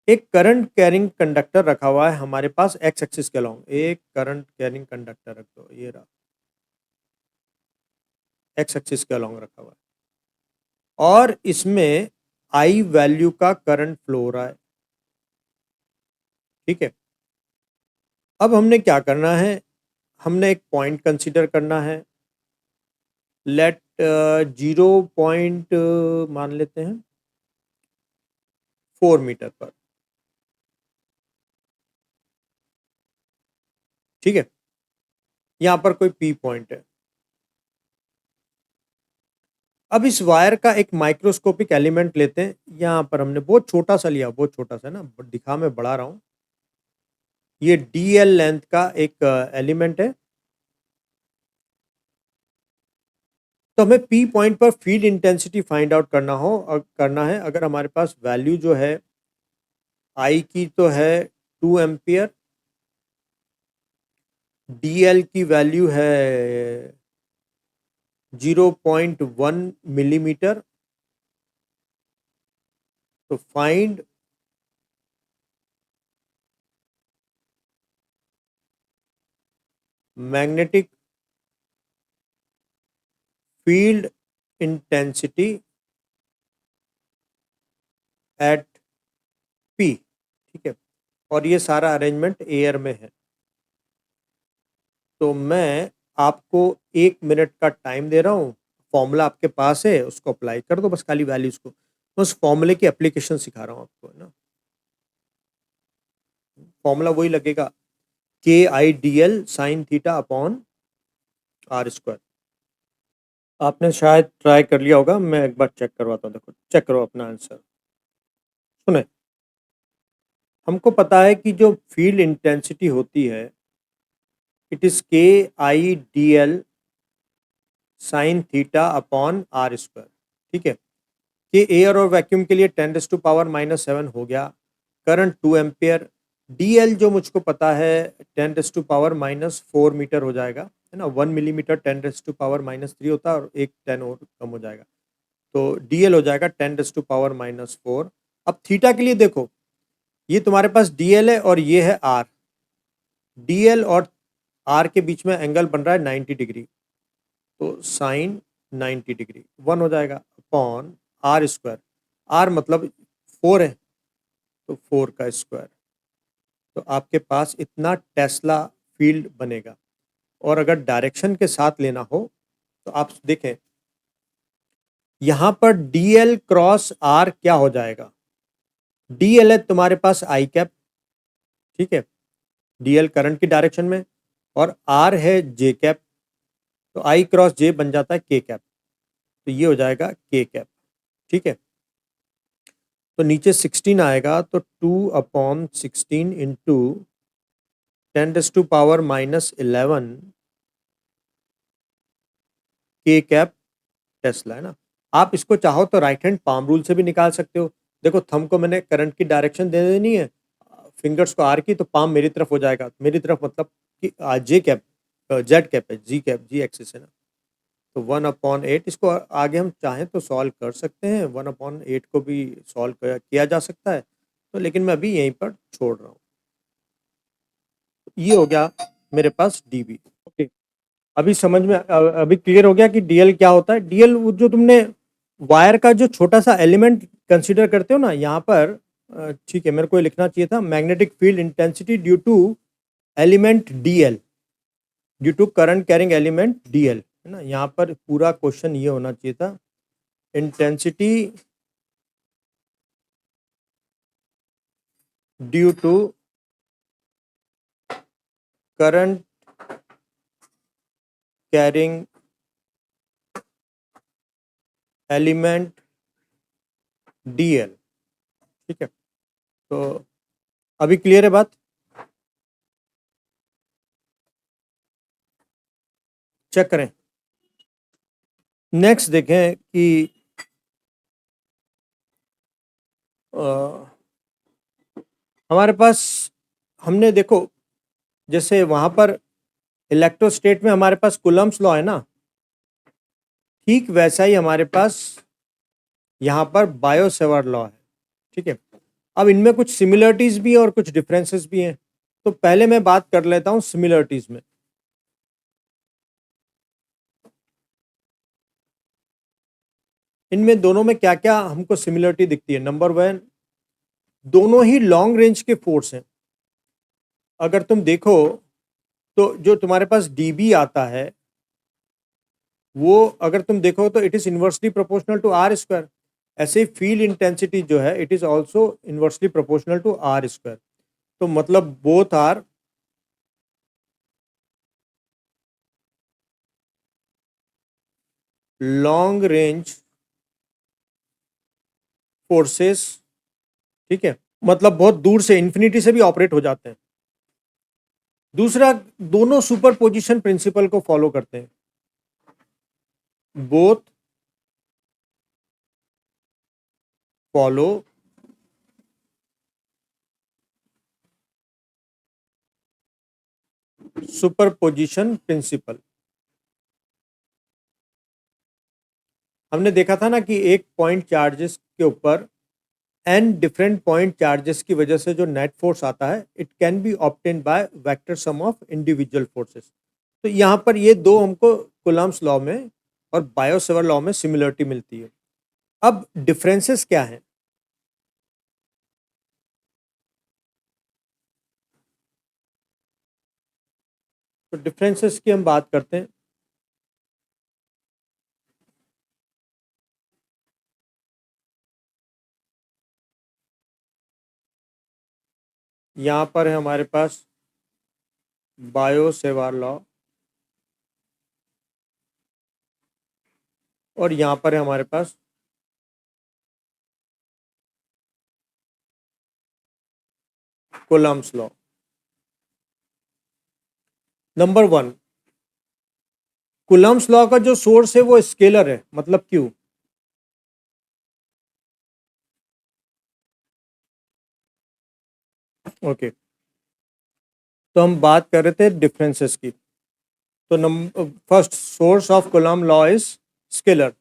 एक करंट कैरिंग कंडक्टर रखा हुआ है हमारे पास x एक्सिस के अलोंग। एक करंट कैरिंग कंडक्टर रख दो, ये रहा, x एक्सिस के अलोंग रखा हुआ है, और इसमें I वैल्यू का करंट फ्लो हो रहा है। ठीक है, अब हमने क्या करना है, हमने एक पॉइंट कंसीडर करना है। लेट 0 पॉइंट मान लेते हैं 4 मीटर पर। ठीक है, यहां पर कोई P पॉइंट है। अब इस वायर का एक माइक्रोस्कोपिक एलिमेंट लेते हैं। यहां पर हमने बहुत छोटा सा लिया, बहुत छोटा सा ना, दिखा मैं बढ़ा रहा हूं। ये DL लेंथ का एक एलिमेंट है। तो हमें P पॉइंट पर फील्ड इंटेंसिटी फाइंड आउट करना है। अगर हमारे पास वैल्यू जो है I की तो है 2 एम्पियर, DL की वैल्यू है 0.1 मिलीमीटर। तो find magnetic field intensity at P। ठीक है, और ये सारा अरेंजमेंट एयर में है। तो मैं आपको 1 मिनट का टाइम दे रहा हूँ। फॉर्मूला आपके पास है, उसको अप्लाई कर दो बस, खाली वैल्यूज को। मैं उस फॉर्मूले की एप्लीकेशन सिखा रहा हूँ आपको, है ना। फॉर्मूला वही लगेगा, KIDL sign theta upon R²। आपने शायद ट्राई कर लिया होगा, मैं एक बार चेक करवाता हूँ। देखो चेक करो अपना आंसर। सुने, हमको पता है कि जो फील्ड इंटेंसिटी होती है it is KIDL sign theta upon R²। ठीक है, कि एयर और वैक्यूम के लिए 10⁻⁻7 हो गया। Current 2 ampere. DL जो मुझको पता है 10⁻⁻4 मीटर हो जाएगा, है ना। 1 मिलीमीटर 10⁻⁻3 होता है, और एक 10 और कम हो जाएगा। तो DL हो जाएगा 10⁻⁴। अब थीटा के लिए देखो, ये तुम्हारे पास DL है और ये है R। DL और R के बीच में एंगल बन रहा है 90 डिग्री। तो साइन 90 डिग्री 1 हो जाएगा अपॉन R²। R मतलब 4 है, तो 4 का स्क्वायर। तो आपके पास इतना टेस्ला फील्ड बनेगा। और अगर डायरेक्शन के साथ लेना हो तो आप देखें, यहां पर DL क्रॉस R क्या हो जाएगा। DL है तुम्हारे पास I कैप। ठीक है, DL करंट की डायरेक्शन में, और R है J कैप। तो I क्रॉस J बन जाता है K कैप। तो ये हो जाएगा K कैप। ठीक है, तो नीचे 16 आएगा, तो 2/16 इंटू 10⁻⁻11 K कैप टेस्ला, है ना। आप इसको चाहो तो राइट हैंड पाम रूल से भी निकाल सकते हो। देखो थंब को मैंने करंट की डायरेक्शन दे देनी है, फिंगर्स को आर की, तो पाम मेरी तरफ हो जाएगा, मेरी तरफ मतलब कि जे कैप, जेड कैप है, जी कैप, जी एक्सिस है ना। तो 1/8 इसको आगे हम चाहें तो सॉल्व कर सकते हैं, 1/8 को भी सॉल्व किया जा सकता है, तो लेकिन मैं अभी यहीं पर छोड़ रहा हूँ। ये हो गया मेरे पास डीबी। ओके, अभी समझ में अभी क्लियर हो गया कि डीएल क्या होता है। डीएल जो तुमने वायर का जो छोटा सा एलिमेंट कंसीडर करते हो ना यहाँ पर, ठीक है, मेरे को ये लिखना चाहिए था, magnetic field intensity due to element DL, due to current carrying element DL, है ना। यहाँ पर पूरा क्वेश्चन ये होना चाहिए था, intensity due to current carrying element DL. ठीक है, तो अभी क्लियर है बात। चेक करें। नेक्स्ट देखें कि हमारे पास, हमने देखो जैसे वहां पर इलेक्ट्रोस्टेट में हमारे पास कूलम्ब्स लॉ है ना, ठीक वैसा ही हमारे पास यहाँ पर बायो सेवर्ट लॉ है। ठीक है, अब इनमें कुछ सिमिलरिटीज भी है और कुछ डिफरेंसेस भी हैं, तो पहले मैं बात कर लेता हूँ सिमिलरिटीज में। इनमें दोनों में क्या क्या हमको सिमिलरिटी दिखती है। नंबर 1, दोनों ही लॉन्ग रेंज के फोर्स हैं। अगर तुम देखो तो जो तुम्हारे पास डीबी आता है वो अगर तुम देखो तो it is inversely proportional to are square. ऐसे ही फील्ड इंटेंसिटी जो है it is also inversely proportional to are square. तो मतलब both are long range forces. ठीक है, मतलब बहुत दूर से, इंफिनिटी से भी ऑपरेट हो जाते हैं। दूसरा, दोनों सुपर पोजिशन प्रिंसिपल को फॉलो करते हैं। Both follow superposition principle. हमने देखा था ना कि एक पॉइंट चार्जेस के ऊपर एन डिफरेंट पॉइंट चार्जेस की वजह से जो नेट फोर्स आता है it can be obtain by vector sum of individual forces. तो यहाँ पर ये दो हमको कूलम्ब्स लॉ में और बायो सेवर्ट लॉ में सिमिलरिटी मिलती है। अब डिफरेंसेस क्या हैं? तो डिफरेंसेस की हम बात करते हैं। यहाँ पर है हमारे पास बायो सेवर्ट लॉ और यहाँ पर है हमारे पास Coulomb's law. Number 1, Coulomb's law का जो सोर्स है वो स्केलर है, मतलब क्यों? ओके, तो हम बात कर रहे थे डिफरेंसेस की। तो number first, source of coulomb law is scalar,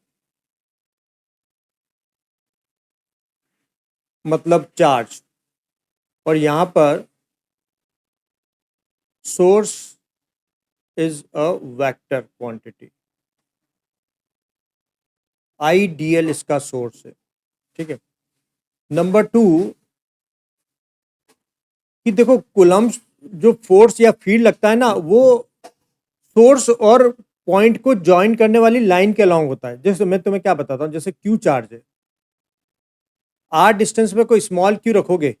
मतलब चार्ज, और यहां पर source is a vector quantity, IDL इसका सोर्स है। ठीक है, नंबर 2 कि देखो कूलम्ब जो फोर्स या फील्ड लगता है ना वो सोर्स और पॉइंट को ज्वाइन करने वाली लाइन के अलोंग होता है। जैसे मैं तुम्हें क्या बताता हूँ, जैसे क्यू चार्ज है, आर डिस्टेंस में कोई स्मॉल क्यू रखोगे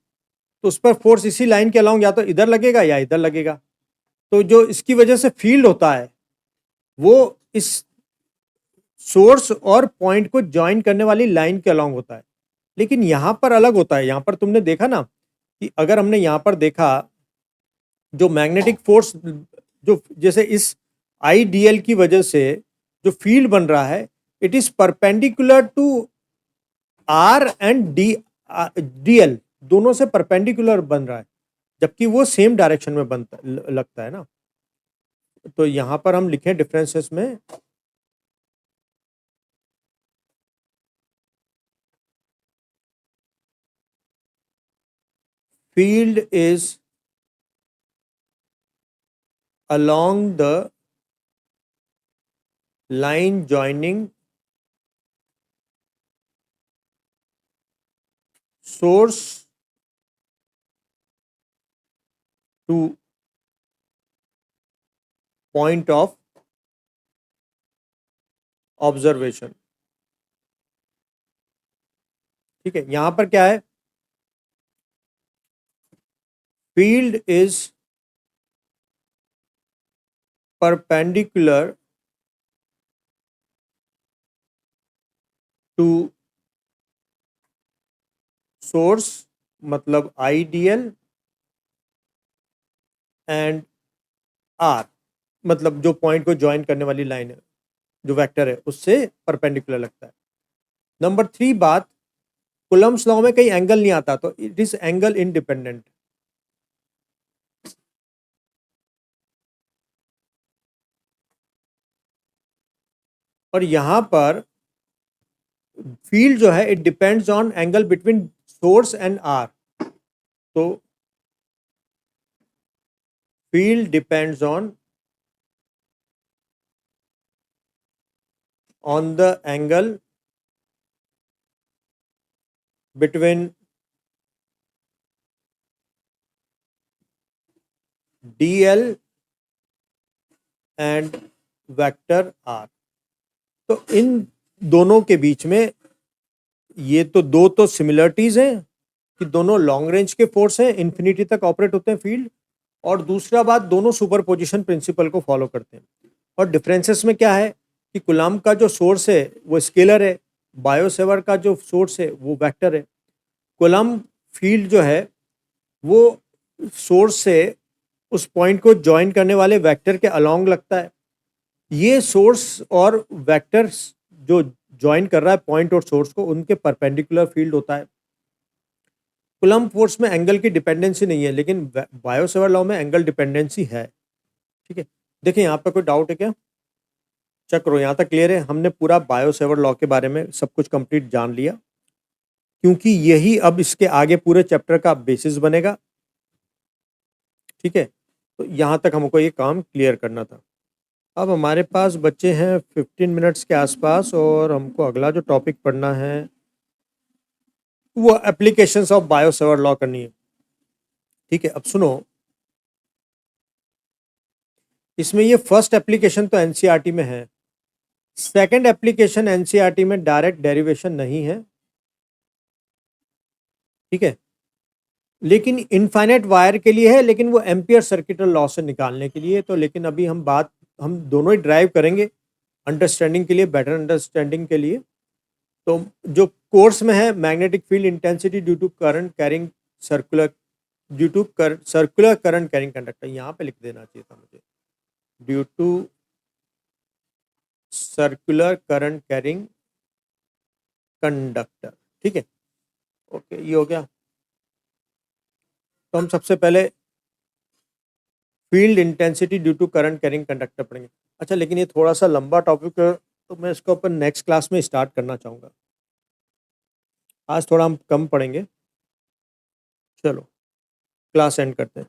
तो उस पर फोर्स इसी लाइन के अलोंग या तो इधर लगेगा या इधर लगेगा। तो जो इसकी वजह से फील्ड होता है वो इस सोर्स और पॉइंट को ज्वाइन करने वाली लाइन के अलोंग होता है। लेकिन यहां पर अलग होता है। यहां पर तुमने देखा ना कि अगर हमने यहां पर देखा जो मैग्नेटिक फोर्स, जो जैसे इस आईडीएल की वजह से जो फील्ड बन रहा है it is perpendicular to R and D DL दोनों से परपेंडिकुलर बन रहा है, जबकि वो सेम डायरेक्शन में बनता लगता है ना। तो यहां पर हम लिखें डिफरेंसेस में field is along the line joining source to point of observation। ठीक है, यहां पर क्या है, field is perpendicular to source, मतलब आईडीएल, एंड आर, मतलब जो पॉइंट को ज्वाइन करने वाली लाइन है, जो वेक्टर है, उससे परपेंडिकुलर लगता है। नंबर 3 बात, कुलम्स लॉ में कहीं एंगल नहीं आता, तो इट इज एंगल इंडिपेंडेंट। और यहां पर फील्ड जो है it depends on angle between source and R. तो field depends on the angle between dl and vector r। तो इन दोनों के बीच में ये तो दो तो सिमिलरिटीज हैं कि दोनों लॉन्ग रेंज के फोर्स हैं, इन्फिनिटी तक ऑपरेट होते हैं फील्ड, और दूसरा बात दोनों सुपरपोजिशन प्रिंसिपल को फॉलो करते हैं। और डिफरेंसेस में क्या है कि कुलाम का जो सोर्स है वो स्केलर है, बायोसेवर का जो सोर्स है वो वेक्टर है। कुलाम फील्ड जो है वो सोर्स से उस पॉइंट को ज्वाइन करने वाले वेक्टर के अलोंग लगता है। ये सोर्स और वेक्टर जो ज्वाइन कर रहा है पॉइंट और सोर्स को, उनके परपेंडिकुलर फील्ड होता है। कुलम्ब फोर्स में एंगल की डिपेंडेंसी नहीं है, लेकिन बायोसेवर लॉ में एंगल डिपेंडेंसी है। ठीक है, देखिए यहाँ पे कोई डाउट है क्या? चेक करो, यहाँ तक क्लियर है? हमने पूरा बायोसेवर लॉ के बारे में सब कुछ कंप्लीट जान लिया, क्योंकि यही अब इसके आगे पूरे चैप्टर का बेसिस बनेगा। ठीक है, तो यहाँ तक हमको ये काम क्लियर करना था। अब हमारे पास बच्चे हैं 15 मिनट्स के आसपास, और हमको अगला जो टॉपिक पढ़ना है वो एप्लीकेशंस ऑफ बायोसेवर लॉ करनी है। ठीक है, अब सुनो, इसमें ये फर्स्ट एप्लीकेशन तो एनसीईआरटी में है, सेकंड एप्लीकेशन एनसीईआरटी में डायरेक्ट डेरिवेशन नहीं है। ठीक है, लेकिन इनफाइनाइट वायर के लिए है, लेकिन वो एम्पियर सर्किटल लॉ से निकालने के लिए। तो लेकिन अभी हम दोनों ही ड्राइव करेंगे अंडरस्टैंडिंग के लिए, बेटर अंडरस्टैंडिंग के लिए। तो जो कोर्स में है, magnetic field intensity due to current carrying circular, due to circular current carrying conductor, यहाँ पे लिख देना चाहिए था मुझे, due to circular current carrying conductor. ठीक है, ओके, ये हो गया। तो हम सबसे पहले field intensity due to current carrying conductor पढ़ेंगे। अच्छा, लेकिन ये थोड़ा सा लंबा टॉपिक है, तो मैं इसको अपन नेक्स्ट क्लास में स्टार्ट करना चाहूँगा। आज थोड़ा हम कम पढ़ेंगे। चलो, क्लास एंड करते हैं।